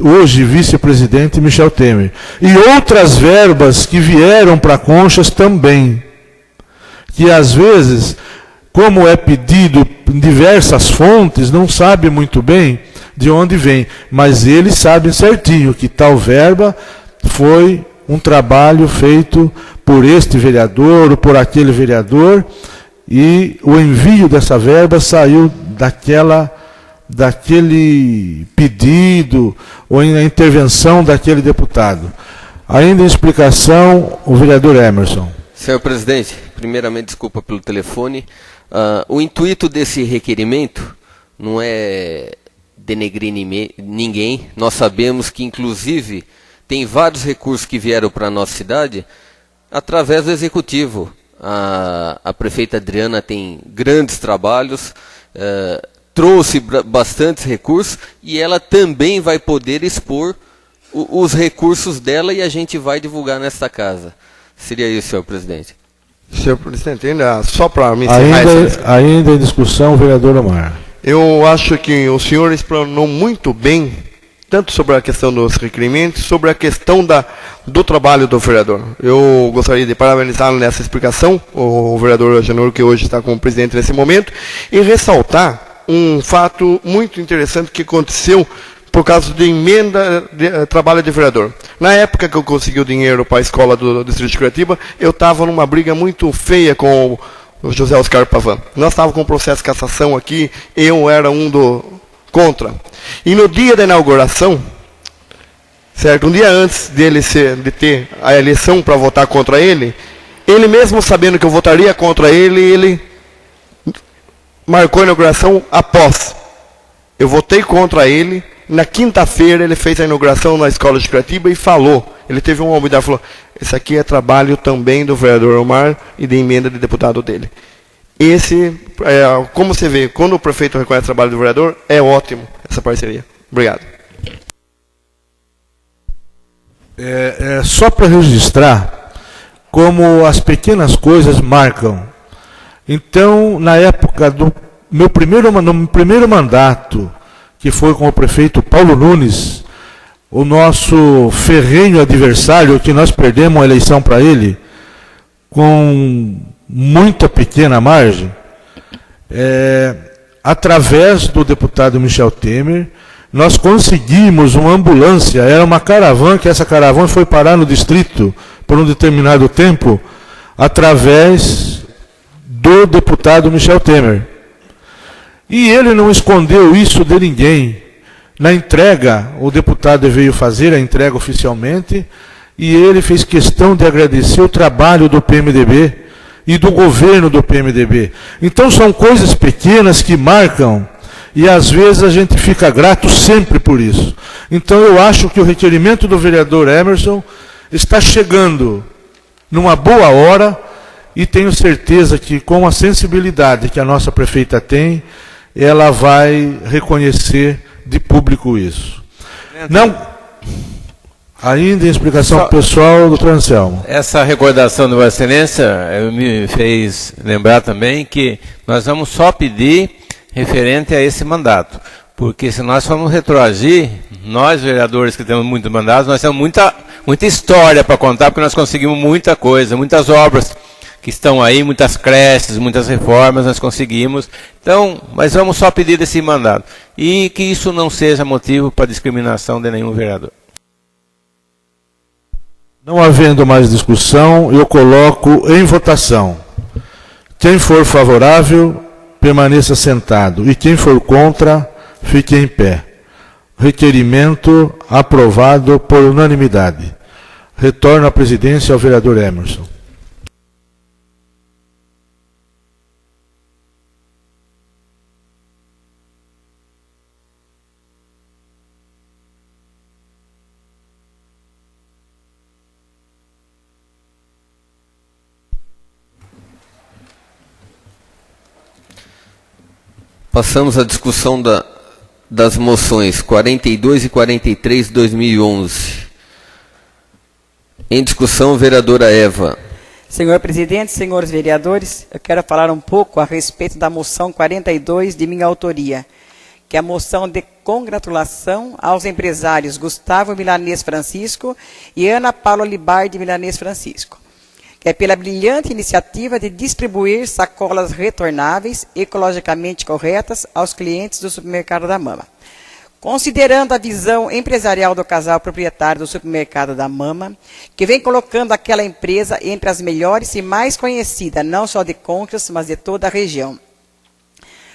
hoje vice-presidente Michel Temer. E outras verbas que vieram para Conchas também, que às vezes, como é pedido em diversas fontes, não sabe muito bem de onde vem, mas eles sabem certinho que tal verba foi um trabalho feito por este vereador ou por aquele vereador, e o envio dessa verba saiu daquele pedido ou a intervenção daquele deputado. Ainda em explicação, o vereador Emerson. Senhor presidente, primeiramente, desculpa pelo telefone. O intuito desse requerimento não é denegrir ninguém. Nós sabemos que, inclusive, tem vários recursos que vieram para a nossa cidade através do Executivo. A prefeita Adriana tem grandes trabalhos, trouxe bastantes recursos e ela também vai poder expor os recursos dela e a gente vai divulgar nesta casa. Seria isso, senhor presidente. Senhor presidente, só para me encerrar ainda em discussão, o vereador Omar. Eu acho que o senhor explanou muito bem, tanto sobre a questão dos requerimentos, sobre a questão do trabalho do vereador. Eu gostaria de parabenizá-lo nessa explicação, o vereador Agenor, que hoje está como presidente nesse momento, e ressaltar um fato muito interessante que aconteceu por causa de emenda de trabalho de vereador. Na época que eu consegui o dinheiro para a escola do Distrito de Curitiba, eu estava numa briga muito feia com o José Oscar Pavan. Nós estávamos com um processo de cassação aqui, eu era um do contra. E no dia da inauguração, certo, um dia antes de ter a eleição para votar contra ele mesmo sabendo que eu votaria contra ele marcou a inauguração após. Eu votei contra ele. Na quinta-feira ele fez a inauguração na escola de Curitiba e falou, ele teve uma humildade, falou, esse aqui é trabalho também do vereador Omar e da emenda de deputado dele. Como você vê, quando o prefeito reconhece o trabalho do vereador, é ótimo essa parceria. Obrigado. Só para registrar como as pequenas coisas marcam. Então, na época do meu primeiro mandato, que foi com o prefeito Paulo Nunes, o nosso ferrenho adversário, que nós perdemos a eleição para ele, com muita pequena margem, através do deputado Michel Temer, nós conseguimos uma ambulância, era uma caravana, que essa caravana foi parar no distrito por um determinado tempo, através do deputado Michel Temer. E ele não escondeu isso de ninguém. Na entrega, o deputado veio fazer a entrega oficialmente, e ele fez questão de agradecer o trabalho do PMDB e do governo do PMDB. Então são coisas pequenas que marcam, e às vezes a gente fica grato sempre por isso. Então eu acho que o requerimento do vereador Emerson está chegando numa boa hora, e tenho certeza que com a sensibilidade que a nossa prefeita tem, ela vai reconhecer de público isso. Não, ainda em explicação pessoal, doutor Anselmo. Essa recordação do Vossa Excelência me fez lembrar também que nós vamos só pedir referente a esse mandato, porque se nós formos retroagir, nós vereadores que temos muitos mandatos, nós temos muita história para contar, porque nós conseguimos muita coisa, muitas obras que estão aí, muitas creches, muitas reformas, nós conseguimos. Então, mas vamos só pedir esse mandato. E que isso não seja motivo para discriminação de nenhum vereador. Não havendo mais discussão, eu coloco em votação. Quem for favorável, permaneça sentado. E quem for contra, fique em pé. Requerimento aprovado por unanimidade. Retorno à presidência ao vereador Emerson. Passamos à discussão das moções 42 e 43 de 2011. Em discussão, vereadora Eva. Senhor presidente, senhores vereadores, eu quero falar um pouco a respeito da moção 42 de minha autoria, que é a moção de congratulação aos empresários Gustavo Milanês Francisco e Ana Paula Libardi Milanês Francisco, que é pela brilhante iniciativa de distribuir sacolas retornáveis, ecologicamente corretas, aos clientes do supermercado da Mama. Considerando a visão empresarial do casal proprietário do supermercado da Mama, que vem colocando aquela empresa entre as melhores e mais conhecidas, não só de Conchas, mas de toda a região.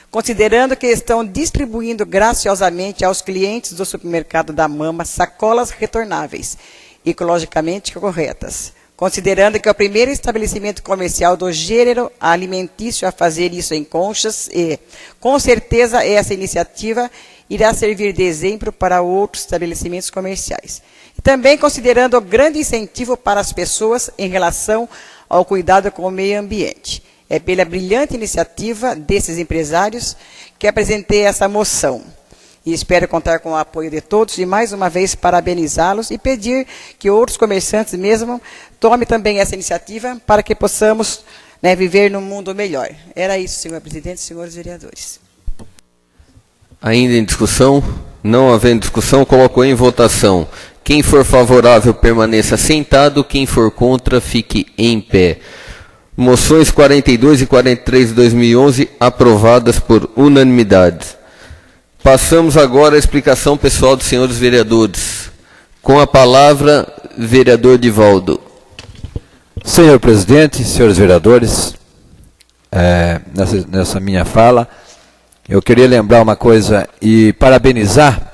Considerando que estão distribuindo graciosamente aos clientes do supermercado da Mama sacolas retornáveis, ecologicamente corretas. Considerando que é o primeiro estabelecimento comercial do gênero alimentício a fazer isso em Conchas, e, com certeza, essa iniciativa irá servir de exemplo para outros estabelecimentos comerciais. E também considerando o grande incentivo para as pessoas em relação ao cuidado com o meio ambiente. É pela brilhante iniciativa desses empresários que apresentei essa moção. E espero contar com o apoio de todos e, mais uma vez, parabenizá-los e pedir que outros comerciantes mesmo tomem também essa iniciativa para que possamos, né, viver num mundo melhor. Era isso, senhor presidente e senhores vereadores. Ainda em discussão? Não havendo discussão, coloco em votação. Quem for favorável, permaneça sentado. Quem for contra, fique em pé. Moções 42 e 43 de 2011 aprovadas por unanimidade. Passamos agora à explicação pessoal dos senhores vereadores. Com a palavra, vereador Divaldo. Senhor presidente, senhores vereadores, nessa minha fala, eu queria lembrar uma coisa e parabenizar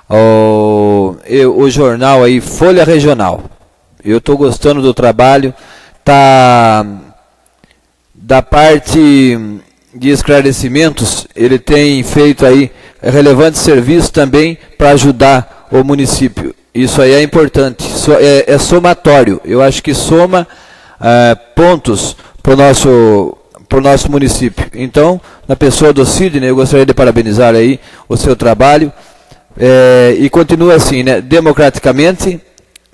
o jornal aí, Folha Regional. Eu estou gostando do trabalho, da parte de esclarecimentos, ele tem feito aí relevantes serviços também para ajudar o município. Isso aí é importante, é somatório. Eu acho que soma pontos para o nosso município. Então, na pessoa do Sidney, eu gostaria de parabenizar aí o seu trabalho e continua assim, né, democraticamente,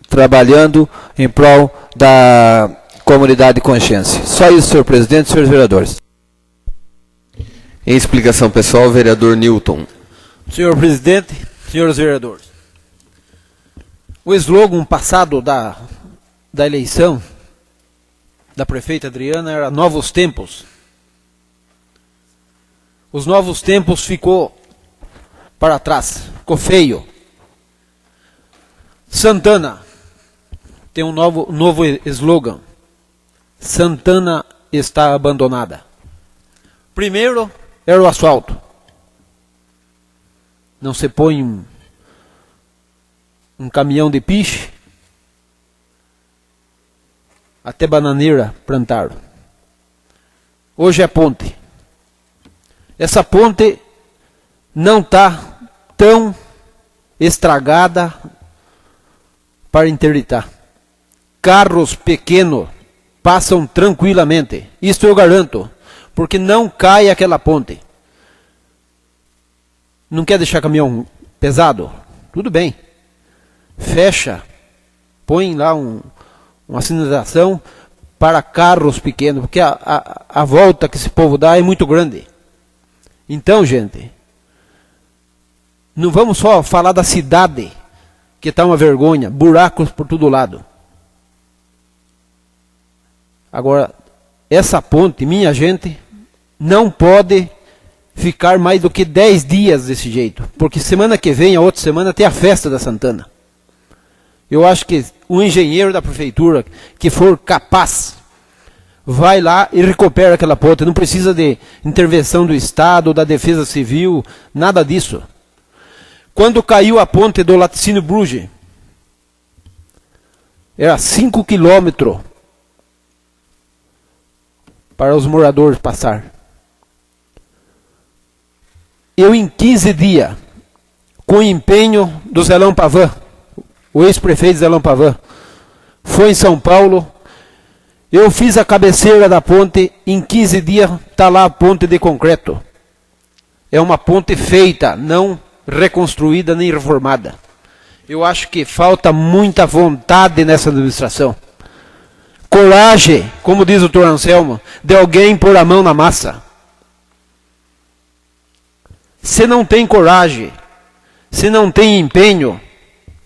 trabalhando em prol da comunidade consciência. Só isso, senhor presidente e senhores vereadores. Em explicação pessoal, vereador Newton. Senhor presidente, senhores vereadores, o slogan passado da eleição da prefeita Adriana era Novos Tempos. Os novos tempos ficou para trás, ficou feio. Santana tem um novo slogan. Santana está abandonada. Primeiro era o asfalto. Não se põe um caminhão de piche, até bananeira plantaram. Hoje é ponte. Essa ponte não está tão estragada para interditar. Carros pequenos passam tranquilamente. Isso eu garanto, porque não cai aquela ponte. Não quer deixar caminhão pesado? Tudo bem. Fecha. Põe lá uma sinalização para carros pequenos, porque a volta que esse povo dá é muito grande. Então, gente, não vamos só falar da cidade, que está uma vergonha, buracos por todo lado. Agora, essa ponte, minha gente, não pode ficar mais do que 10 dias desse jeito, porque semana que vem, a outra semana, tem a festa da Santana. Eu acho que o engenheiro da prefeitura, que for capaz, vai lá e recupera aquela ponte. Não precisa de intervenção do Estado, da Defesa Civil, nada disso. Quando caiu a ponte do Laticínio Bruges, era 5 quilômetros para os moradores passar. Eu, em 15 dias, com o empenho do Zelão Pavan, o ex-prefeito Zelão Pavan, foi em São Paulo, eu fiz a cabeceira da ponte, em 15 dias está lá a ponte de concreto. É uma ponte feita, não reconstruída nem reformada. Eu acho que falta muita vontade nessa administração. Coragem, como diz o Dr. Anselmo, de alguém pôr a mão na massa. Se não tem coragem, se não tem empenho,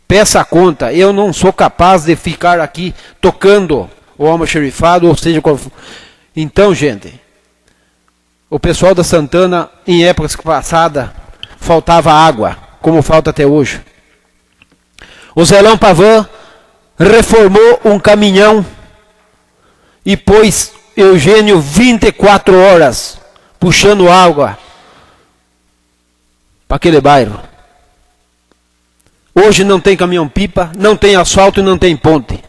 peça a conta. Eu não sou capaz de ficar aqui tocando o almoxerifado, ou seja, qual for. Então, gente, o pessoal da Santana, em épocas passadas, faltava água, como falta até hoje. O Zelão Pavan reformou um caminhão e pôs Eugênio 24 horas puxando água para aquele bairro. Hoje não tem caminhão-pipa, não tem asfalto e não tem ponte.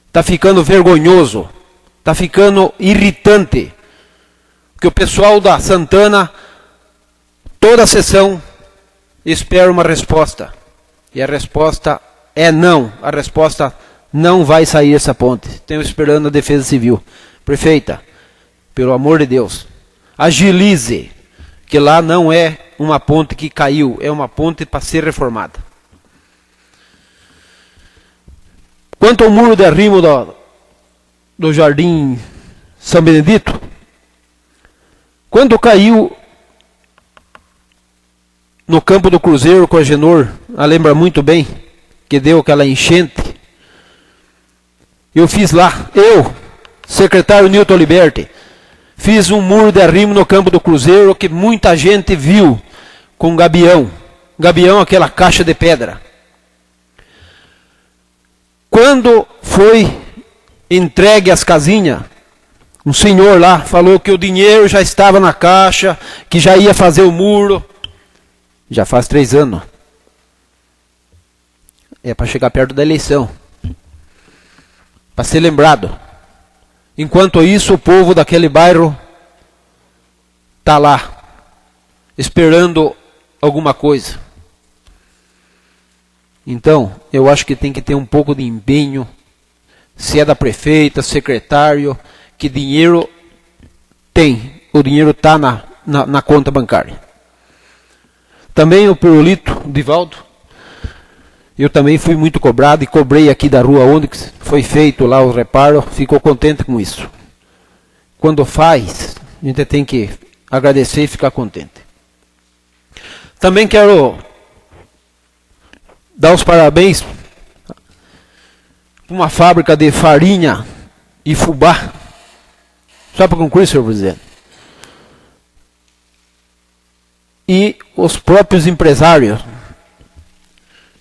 Está ficando vergonhoso, está ficando irritante, porque o pessoal da Santana Toda a sessão espero uma resposta. E a resposta é não. A resposta não vai sair essa ponte. Estou esperando a Defesa Civil. Prefeita, pelo amor de Deus, agilize, que lá não é uma ponte que caiu, é uma ponte para ser reformada. Quanto ao muro de arrimo do Jardim São Benedito, quando caiu no campo do Cruzeiro com a Genor, lembra muito bem, que deu aquela enchente, eu fiz lá, secretário Newton Liberti, fiz um muro de arrimo no campo do Cruzeiro que muita gente viu com gabião. Gabião, aquela caixa de pedra. Quando foi entregue as casinhas, um senhor lá falou que o dinheiro já estava na caixa, que já ia fazer o muro. Já faz 3 anos. É para chegar perto da eleição. Para ser lembrado. Enquanto isso, o povo daquele bairro está lá, esperando alguma coisa. Então, eu acho que tem que ter um pouco de empenho, se é da prefeita, secretário, que dinheiro tem, o dinheiro está na conta bancária. Também o Pirulito, o Divaldo, eu também fui muito cobrado e cobrei aqui da rua onde foi feito lá o reparo, ficou contente com isso. Quando faz, a gente tem que agradecer e ficar contente. Também quero dar os parabéns para uma fábrica de farinha e fubá. Só para concluir, senhor presidente. E os próprios empresários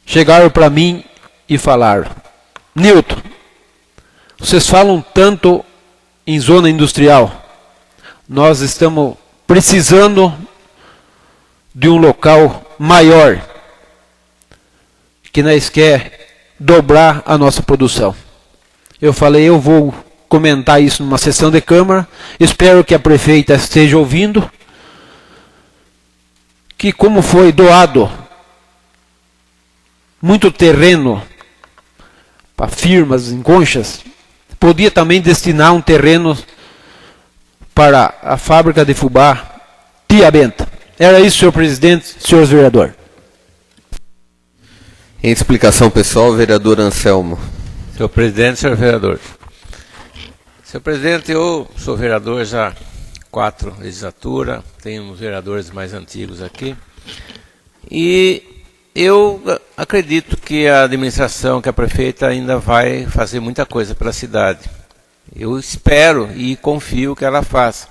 chegaram para mim e falaram: Newton, vocês falam tanto em zona industrial, nós estamos precisando de um local maior, que nós quer dobrar a nossa produção. Eu falei, eu vou comentar isso numa sessão de Câmara, espero que a prefeita esteja ouvindo, que como foi doado muito terreno para firmas em Conchas, podia também destinar um terreno para a fábrica de fubá Tia Benta. Era isso, senhor presidente, senhores vereadores. Em explicação pessoal, vereador Anselmo. Senhor presidente, senhor vereador. Senhor presidente, eu sou vereador já 4 legislaturas, tenho uns vereadores mais antigos aqui, e eu acredito que a administração, que a prefeita ainda vai fazer muita coisa pela cidade. Eu espero e confio que ela faça.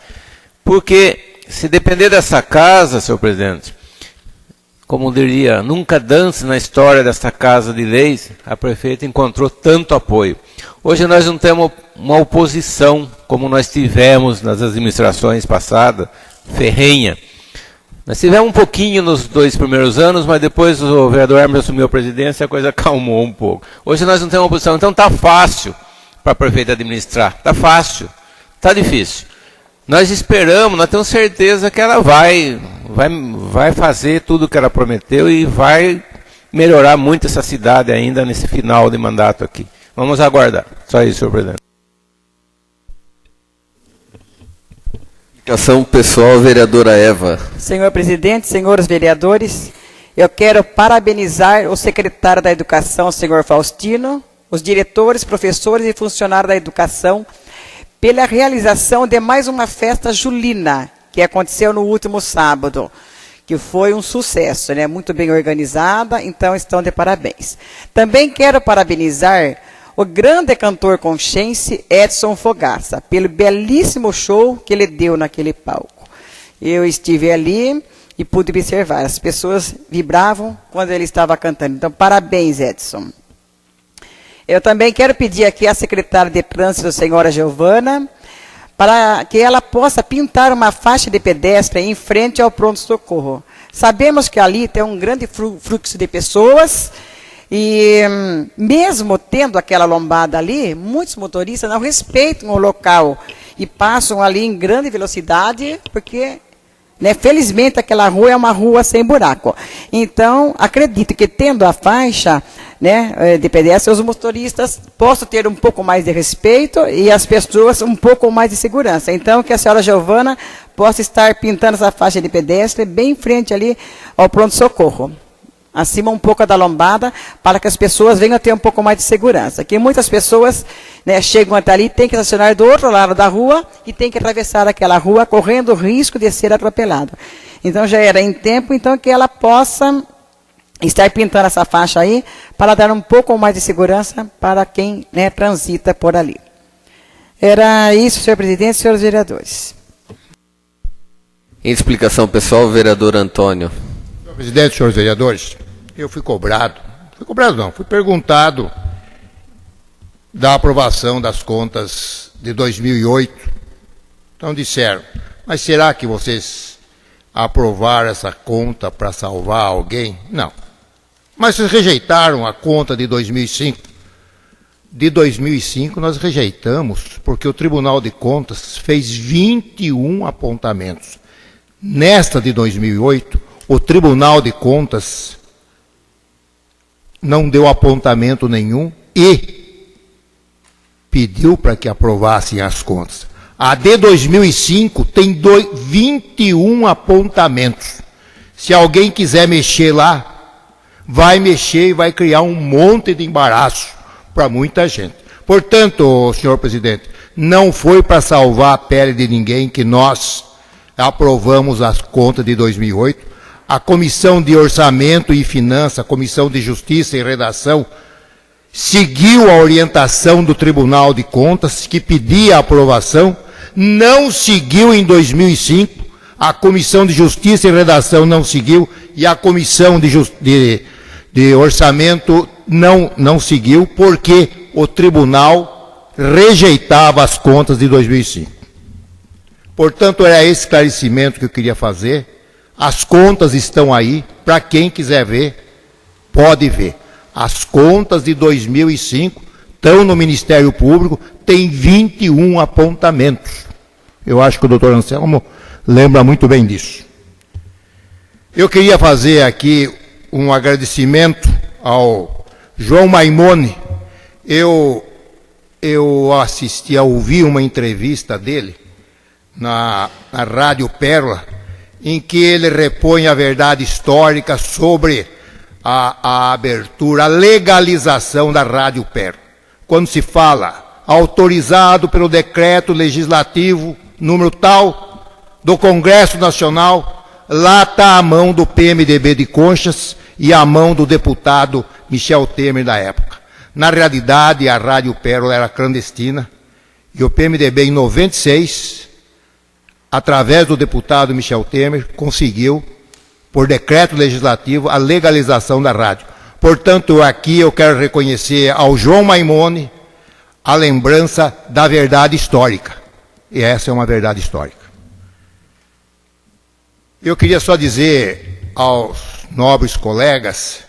Porque se depender dessa casa, senhor presidente, como diria, nunca dance na história desta casa de leis, a prefeita encontrou tanto apoio. Hoje nós não temos uma oposição como nós tivemos nas administrações passadas, ferrenha. Nós tivemos um pouquinho nos 2 primeiros anos, mas depois o vereador Hermes assumiu a presidência e a coisa acalmou um pouco. Hoje nós não temos oposição, então está fácil para a prefeita administrar. Está fácil, está difícil. Nós esperamos, nós temos certeza que ela vai fazer tudo o que ela prometeu e vai melhorar muito essa cidade ainda nesse final de mandato aqui. Vamos aguardar. Só isso, senhor presidente. Explicação pessoal, vereadora Eva. Senhor presidente, senhores vereadores, eu quero parabenizar o secretário da Educação, senhor Faustino, os diretores, professores e funcionários da educação pela realização de mais uma festa julina, que aconteceu no último sábado, que foi um sucesso, né? Muito bem organizada, então estão de parabéns. Também quero parabenizar o grande cantor conchense Edson Fogaça, pelo belíssimo show que ele deu naquele palco. Eu estive ali e pude observar, as pessoas vibravam quando ele estava cantando. Então, parabéns, Edson. Eu também quero pedir aqui à secretária de Trânsito, senhora Giovana, para que ela possa pintar uma faixa de pedestre em frente ao pronto-socorro. Sabemos que ali tem um grande fluxo de pessoas e, mesmo tendo aquela lombada ali, muitos motoristas não respeitam o local e passam ali em grande velocidade porque né? Felizmente, aquela rua é uma rua sem buraco. Então, acredito que tendo a faixa, né, de pedestre, os motoristas possam ter um pouco mais de respeito e as pessoas um pouco mais de segurança. Então, que a senhora Giovana possa estar pintando essa faixa de pedestre bem em frente ali ao pronto-socorro. Acima um pouco da lombada, para que as pessoas venham a ter um pouco mais de segurança. Que muitas pessoas, né, chegam até ali, têm que estacionar do outro lado da rua e têm que atravessar aquela rua, correndo o risco de ser atropelado. Então, já era em tempo, então, que ela possa estar pintando essa faixa aí, para dar um pouco mais de segurança para quem, né, transita por ali. Era isso, senhor presidente e senhores vereadores. Em explicação pessoal, o vereador Antônio. Senhor presidente, senhores vereadores, eu fui perguntado da aprovação das contas de 2008. Então disseram, mas será que vocês aprovaram essa conta para salvar alguém? Não. Mas vocês rejeitaram a conta de 2005. De 2005 nós rejeitamos porque o Tribunal de Contas fez 21 apontamentos. Nesta de 2008, o Tribunal de Contas não deu apontamento nenhum e pediu para que aprovassem as contas. A de 2005 tem 21 apontamentos. Se alguém quiser mexer lá, vai mexer e vai criar um monte de embaraço para muita gente. Portanto, senhor presidente, não foi para salvar a pele de ninguém que nós aprovamos as contas de 2008. A Comissão de Orçamento e Finanças, a Comissão de Justiça e Redação, seguiu a orientação do Tribunal de Contas, que pedia a aprovação, não seguiu em 2005, a Comissão de Justiça e Redação não seguiu, e a Comissão de Orçamento não seguiu, porque o Tribunal rejeitava as contas de 2005. Portanto, era esse esclarecimento que eu queria fazer. As contas estão aí, para quem quiser ver, pode ver. As contas de 2005 estão no Ministério Público, tem 21 apontamentos. Eu acho que o doutor Anselmo lembra muito bem disso. Eu queria fazer aqui um agradecimento ao João Maimone. Eu ouvi uma entrevista dele na Rádio Pérola, em que ele repõe a verdade histórica sobre a abertura, a legalização da Rádio Pérola. Quando se fala autorizado pelo decreto legislativo número tal do Congresso Nacional, lá está a mão do PMDB de Conchas e a mão do deputado Michel Temer da época. Na realidade, a Rádio Pérola era clandestina e o PMDB, em 96, através do deputado Michel Temer, conseguiu, por decreto legislativo, a legalização da rádio. Portanto, aqui eu quero reconhecer ao João Maimone a lembrança da verdade histórica. E essa é uma verdade histórica. Eu queria só dizer aos nobres colegas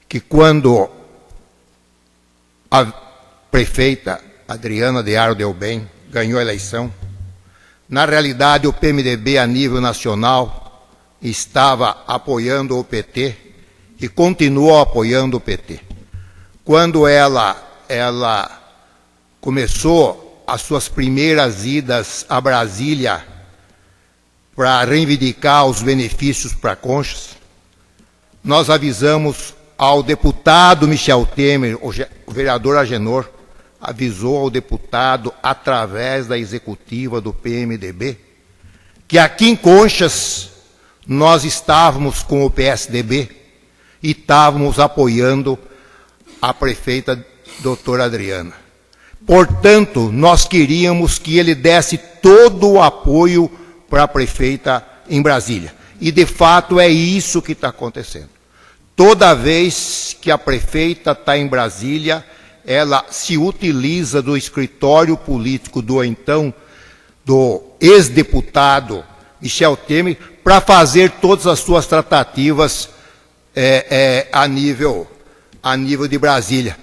que quando a prefeita Adriana de Aro Del Bem ganhou a eleição, na realidade o PMDB a nível nacional estava apoiando o PT e continuou apoiando o PT. Quando ela começou as suas primeiras idas a Brasília para reivindicar os benefícios para Conchas, nós avisamos ao deputado Michel Temer, o vereador Agenor, avisou ao deputado, através da executiva do PMDB, que aqui em Conchas nós estávamos com o PSDB e estávamos apoiando a prefeita doutora Adriana. Portanto, nós queríamos que ele desse todo o apoio para a prefeita em Brasília. E, de fato, é isso que está acontecendo. Toda vez que a prefeita está em Brasília, ela se utiliza do escritório político do ex-deputado Michel Temer para fazer todas as suas tratativas a nível de Brasília.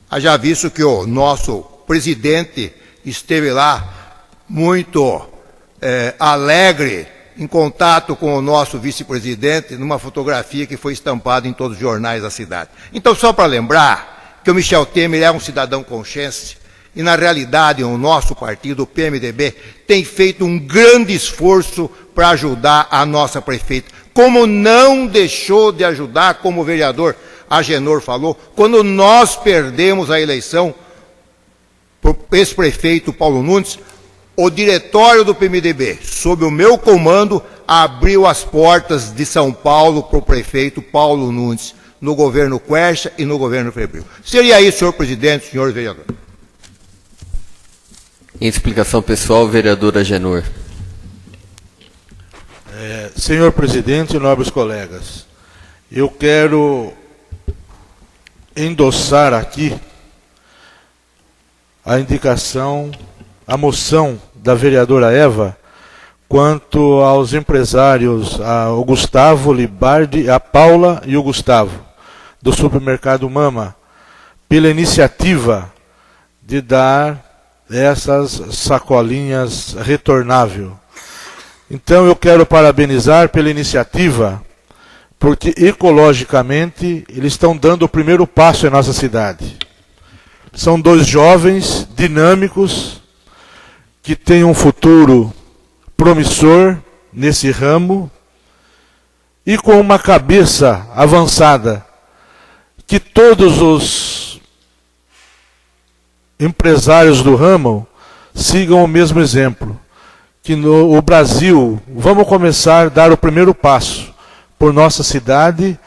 Haja visto que o nosso presidente esteve lá muito alegre em contato com o nosso vice-presidente numa fotografia que foi estampada em todos os jornais da cidade. Então, só para lembrar que o Michel Temer é um cidadão consciente e, na realidade, o nosso partido, o PMDB, tem feito um grande esforço para ajudar a nossa prefeita. Como não deixou de ajudar, como o vereador Agenor falou, quando nós perdemos a eleição para o ex-prefeito Paulo Nunes, o diretório do PMDB, sob o meu comando, abriu as portas de São Paulo para o prefeito Paulo Nunes, no governo Quercia e no governo Febril. Seria isso, senhor presidente, senhores vereadores. Em explicação pessoal, vereador Agenor. Senhor presidente e nobres colegas, eu quero endossar aqui a indicação, a moção da vereadora Eva quanto aos empresários, o Gustavo Libardi, a Paula e o Gustavo, do supermercado Mama, pela iniciativa de dar essas sacolinhas retornáveis. Então eu quero parabenizar pela iniciativa, porque ecologicamente eles estão dando o primeiro passo em nossa cidade. São dois jovens dinâmicos que têm um futuro promissor nesse ramo e com uma cabeça avançada, que todos os empresários do ramo sigam o mesmo exemplo. Que no Brasil, vamos começar a dar o primeiro passo por nossa cidade,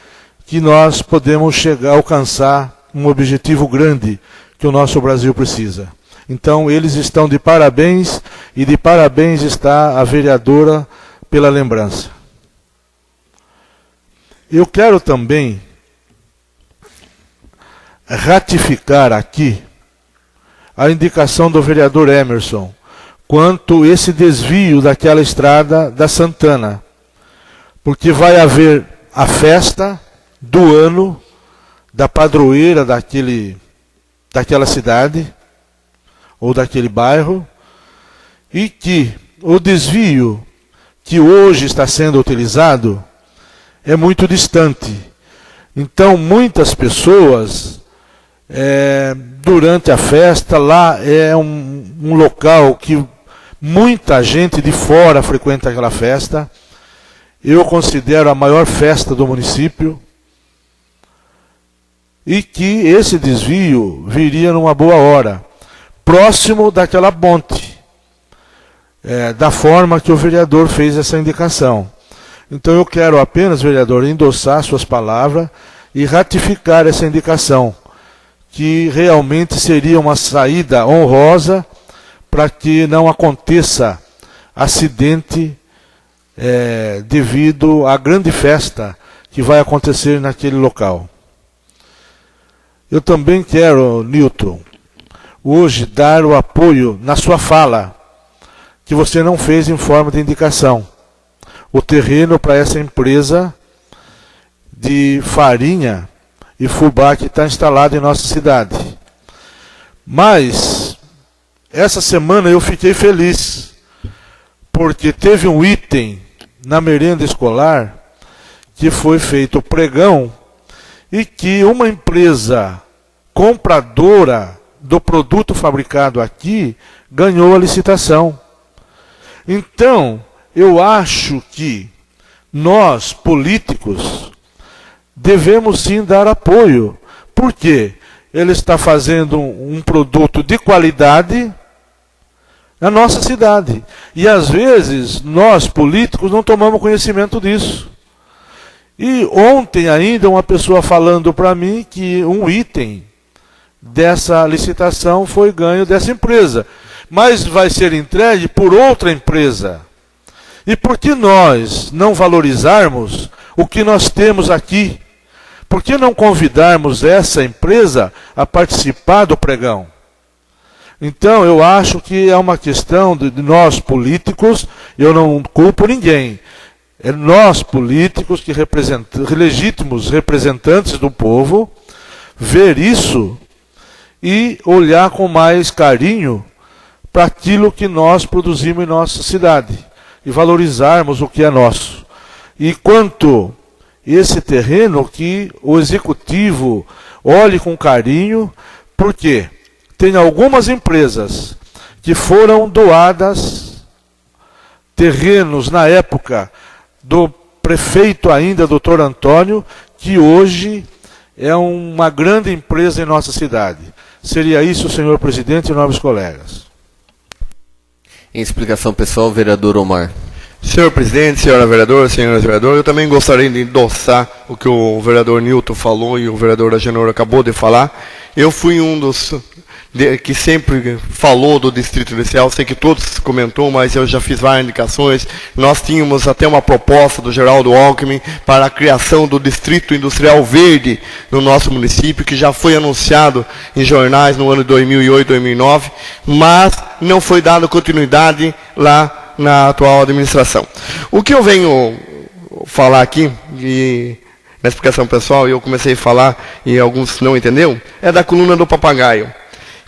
que nós podemos chegar a alcançar um objetivo grande que o nosso Brasil precisa. Então, eles estão de parabéns, e de parabéns está a vereadora pela lembrança. Eu quero também ratificar aqui a indicação do vereador Emerson quanto esse desvio daquela estrada da Santana, porque vai haver a festa do ano da padroeira daquela cidade ou daquele bairro, e que o desvio que hoje está sendo utilizado é muito distante. Então muitas pessoas, durante a festa, lá é um local que muita gente de fora frequenta aquela festa. Eu considero a maior festa do município, e que esse desvio viria numa boa hora, próximo daquela ponte, da forma que o vereador fez essa indicação. Então eu quero apenas, vereador, endossar suas palavras e ratificar essa indicação, que realmente seria uma saída honrosa para que não aconteça acidente devido à grande festa que vai acontecer naquele local. Eu também quero, Newton, hoje dar o apoio na sua fala, que você não fez em forma de indicação. O terreno para essa empresa de farinha e fubá que está instalada em nossa cidade. Mas essa semana eu fiquei feliz, porque teve um item na merenda escolar que foi feito pregão, e que uma empresa compradora do produto fabricado aqui ganhou a licitação. Então, eu acho que nós, políticos, devemos sim dar apoio, porque ele está fazendo um produto de qualidade na nossa cidade. E às vezes, nós, políticos, não tomamos conhecimento disso. E ontem ainda uma pessoa falando para mim que um item dessa licitação foi ganho dessa empresa, mas vai ser entregue por outra empresa. E por que nós não valorizarmos o que nós temos aqui? Por que não convidarmos essa empresa a participar do pregão? Então eu acho que é uma questão de nós políticos, eu não culpo ninguém. É nós políticos, que legítimos representantes do povo, ver isso e olhar com mais carinho para aquilo que nós produzimos em nossa cidade. e valorizarmos o que é nosso. E quanto esse terreno, que o executivo olhe com carinho, porque tem algumas empresas que foram doadas terrenos na época do prefeito ainda, doutor Antônio, que hoje é uma grande empresa em nossa cidade. Seria isso, senhor presidente e nobres colegas. Em explicação pessoal, vereador Omar. Senhor presidente, senhora vereadora, senhores vereadores, eu também gostaria de endossar o que o vereador Nilton falou e o vereador Agenor acabou de falar. Eu fui um dos que sempre falou do Distrito Industrial, sei que todos comentou, mas eu já fiz várias indicações. Nós tínhamos até uma proposta do Geraldo Alckmin para a criação do Distrito Industrial Verde no nosso município, que já foi anunciado em jornais no ano de 2008, 2009, mas não foi dado continuidade lá na atual administração. O que eu venho falar aqui, e na explicação pessoal, eu comecei a falar e alguns não entenderam, é da coluna do Papagaio,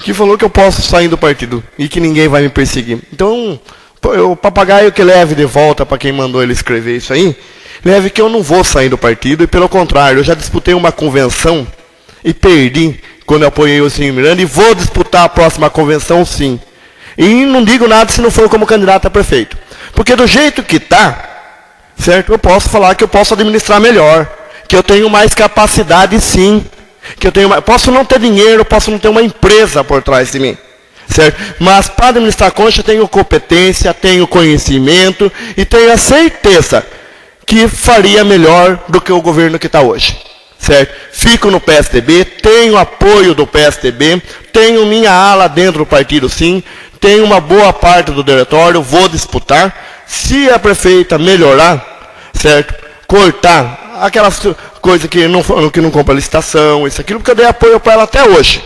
que falou que eu posso sair do partido e que ninguém vai me perseguir. Então, o Papagaio que leve de volta para quem mandou ele escrever isso aí, leve que eu não vou sair do partido, e pelo contrário, eu já disputei uma convenção e perdi quando eu apoiei o senhor Miranda, e vou disputar a próxima convenção sim. E não digo nada se não for como candidato a prefeito. Porque do jeito que está, certo, eu posso falar que eu posso administrar melhor, que eu tenho mais capacidade sim, que eu tenho, posso não ter dinheiro, posso não ter uma empresa por trás de mim, certo? Mas para administrar a Concha, tenho competência, tenho conhecimento e tenho a certeza que faria melhor do que o governo que está hoje, certo? Fico no PSDB, tenho apoio do PSDB, tenho minha ala dentro do partido sim, tenho uma boa parte do diretório, vou disputar. Se a prefeita melhorar, certo? Cortar aquelas coisas que não compra licitação, isso, aquilo, porque eu dei apoio para ela até hoje.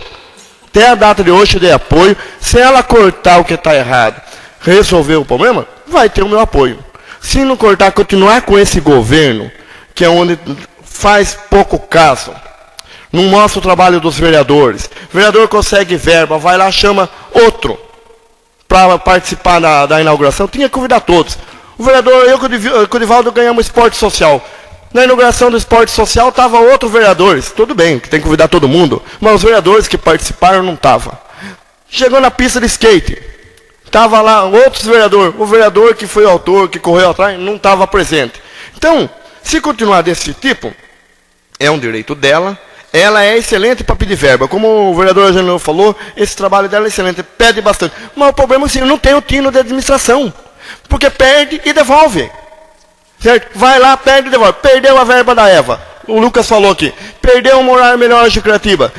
Até a data de hoje eu dei apoio. Se ela cortar o que está errado, resolver o problema, vai ter o meu apoio. Se não cortar, continuar com esse governo, que é onde faz pouco caso, não mostra o trabalho dos vereadores. O vereador consegue verba, vai lá, chama outro para participar da inauguração, tinha que convidar todos. O vereador, eu com o Divaldo ganhamos esporte social. Na inauguração do esporte social estavam outros vereadores. Tudo bem, que tem que convidar todo mundo, mas os vereadores que participaram não estavam. Chegou na pista de skate, estava lá outros vereadores. O vereador que foi o autor, que correu atrás, não estava presente. Então, se continuar desse tipo, é um direito dela. Ela é excelente para pedir verba. Como o vereador Agenor falou, esse trabalho dela é excelente, pede bastante. Mas o problema é que não tem o tino de administração. Porque perde e devolve. Certo? Vai lá, perde e devolve. Perdeu a verba da Eva. O Lucas falou aqui. Perdeu uma horário melhor de Criativa.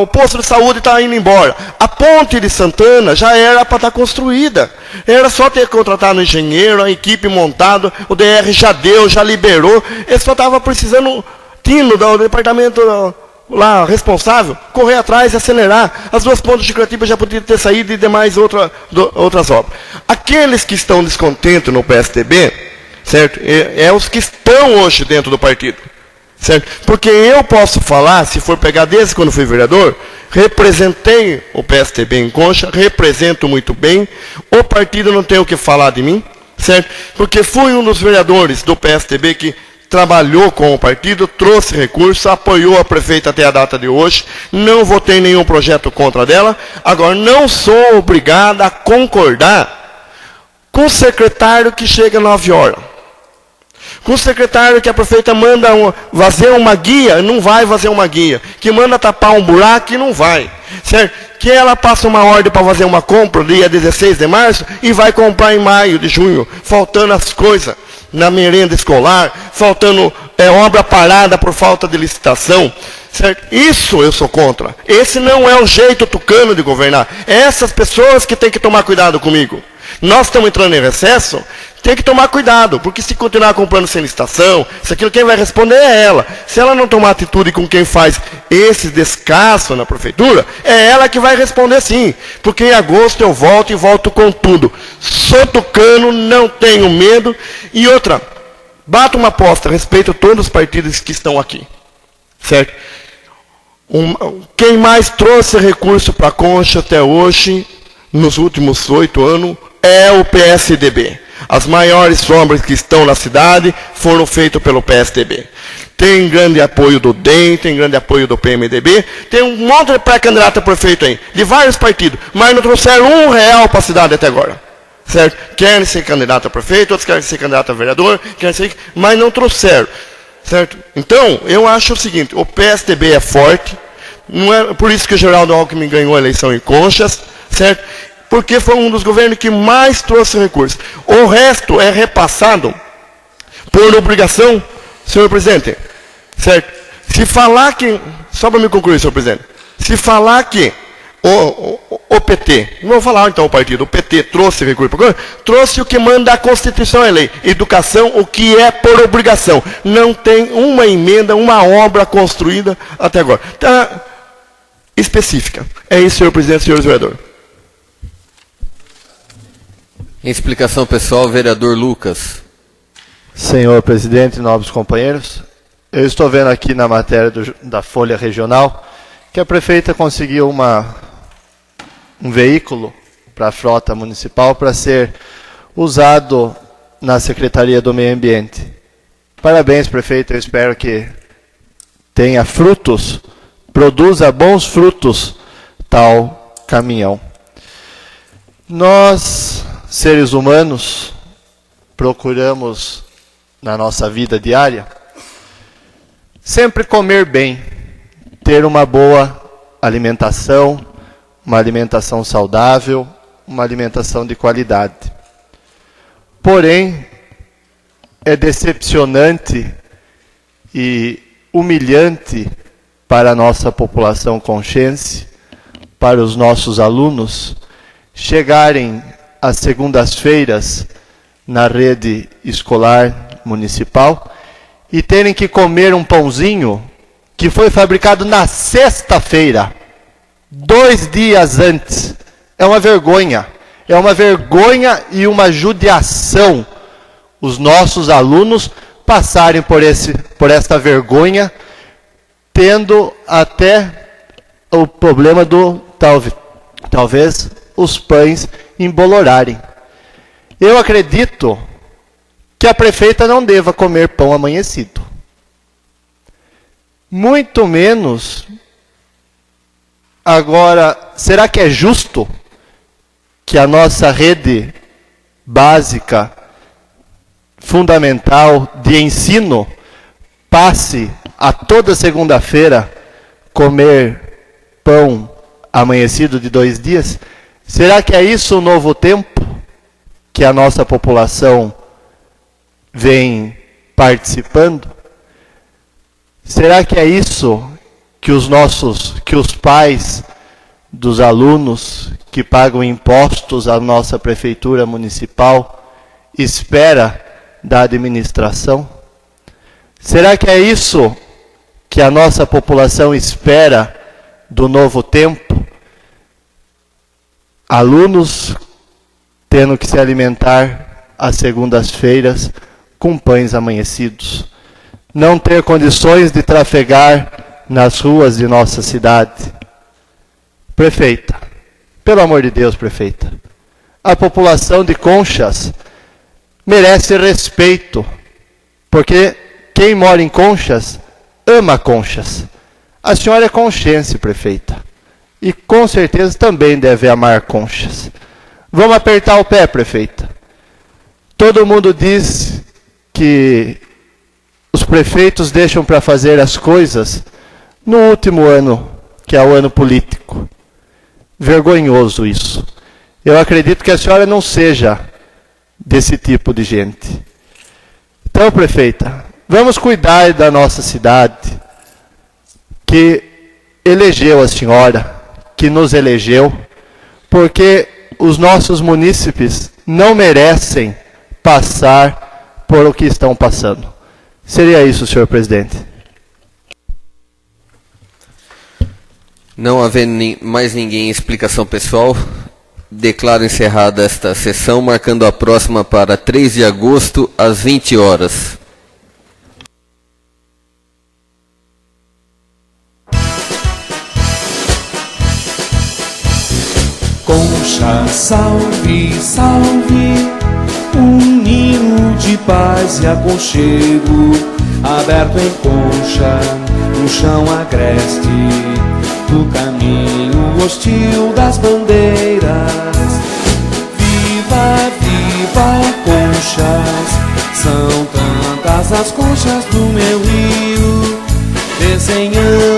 O posto de saúde está indo embora. A ponte de Santana já era para estar construída. Era só ter contratado um engenheiro, a equipe montada. O DR já deu, já liberou. Ele só estava precisando tino do departamento lá responsável, correr atrás e acelerar. As duas pontes de Criativa já podiam ter saído e demais outras obras. Aqueles que estão descontentes no PSDB, certo? É os que estão hoje dentro do partido, certo? Porque eu posso falar, se for pegar desde quando fui vereador, representei o PSDB em Concha, represento muito bem, o partido não tem o que falar de mim, certo? Porque fui um dos vereadores do PSDB que trabalhou com o partido, trouxe recursos, apoiou a prefeita até a data de hoje, não votei nenhum projeto contra dela. Agora, não sou obrigado a concordar com o secretário que chega às 9 horas. Com o secretário que a prefeita manda fazer uma guia, não vai fazer uma guia. Que manda tapar um buraco e não vai. Certo? Que ela passa uma ordem para fazer uma compra dia 16 de março e vai comprar em maio, de junho, faltando as coisas na merenda escolar, faltando obra parada por falta de licitação. Certo? Isso eu sou contra. Esse não é o jeito tucano de governar. É essas pessoas que têm que tomar cuidado comigo. Nós estamos entrando em recesso, tem que tomar cuidado, porque se continuar comprando sem licitação, isso aquilo, quem vai responder é ela. Se ela não tomar atitude com quem faz esse descasso na prefeitura, é ela que vai responder sim. Porque em agosto eu volto e volto com tudo. Sou tucano, não tenho medo. E outra, bato uma aposta, respeito todos os partidos que estão aqui. Certo? Quem mais trouxe recurso para a Concha até hoje, nos últimos 8 anos, é o PSDB. As maiores obras que estão na cidade foram feitas pelo PSDB. Tem grande apoio do DEM, tem grande apoio do PMDB, tem um monte de pré-candidato a prefeito aí, de vários partidos, mas não trouxeram R$1 para a cidade até agora. Certo? Querem ser candidato a prefeito, outros querem ser candidato a vereador, mas não trouxeram. Certo? Então, eu acho o seguinte, o PSDB é forte, não é por isso que o Geraldo Alckmin ganhou a eleição em Conchas, certo? Porque foi um dos governos que mais trouxe recursos. O resto é repassado por obrigação, senhor presidente. Certo? Se falar que, só para me concluir, senhor presidente, se falar que o PT, não vou falar então o partido, o PT trouxe recurso para o governo, trouxe o que manda a Constituição e a lei. Educação, o que é por obrigação. Não tem uma emenda, uma obra construída até agora. Tá específica. É isso, senhor presidente, senhores vereadores. Em explicação pessoal, vereador Lucas. Senhor presidente, nobres companheiros, eu estou vendo aqui na matéria da Folha Regional que a prefeita conseguiu um veículo para a frota municipal para ser usado na Secretaria do Meio Ambiente. Parabéns, prefeito, eu espero que tenha frutos, produza bons frutos tal caminhão. Nós, seres humanos, procuramos na nossa vida diária sempre comer bem, ter uma boa alimentação, uma alimentação saudável, uma alimentação de qualidade. Porém, é decepcionante e humilhante para a nossa população conchense, para os nossos alunos, chegarem às segundas-feiras na rede escolar municipal e terem que comer um pãozinho que foi fabricado na sexta-feira, 2 dias antes. É uma vergonha e uma judiação os nossos alunos passarem por esta vergonha, tendo até o problema do talvez os pães embolorarem. Eu acredito que a prefeita não deva comer pão amanhecido. Muito menos. Agora, será que é justo que a nossa rede básica, fundamental de ensino, passe a toda segunda-feira comer pão amanhecido de 2 dias? Será que é isso o novo tempo que a nossa população vem participando? Será que é isso que os pais dos alunos que pagam impostos à nossa prefeitura municipal espera da administração? Será que é isso que a nossa população espera do novo tempo? Alunos tendo que se alimentar às segundas-feiras com pães amanhecidos. Não ter condições de trafegar nas ruas de nossa cidade. Prefeita, pelo amor de Deus, prefeita, a população de Conchas merece respeito, porque quem mora em Conchas ama Conchas. A senhora é conchense, prefeita, e com certeza também deve amar Conchas. Vamos apertar o pé, prefeita. Todo mundo diz que os prefeitos deixam para fazer as coisas no último ano, que é o ano político. Vergonhoso isso. Eu acredito que a senhora não seja desse tipo de gente. Então, prefeita, vamos cuidar da nossa cidade, que elegeu a senhora, que nos elegeu, porque os nossos munícipes não merecem passar por o que estão passando. Seria isso, senhor presidente. Não havendo mais ninguém em explicação pessoal, declaro encerrada esta sessão, marcando a próxima para 3 de agosto, às 20 horas. Concha, salve, salve, de paz e aconchego, aberto em concha, no chão agreste, do caminho hostil das bandeiras. Viva, viva, conchas, são tantas as conchas do meu rio, desenhando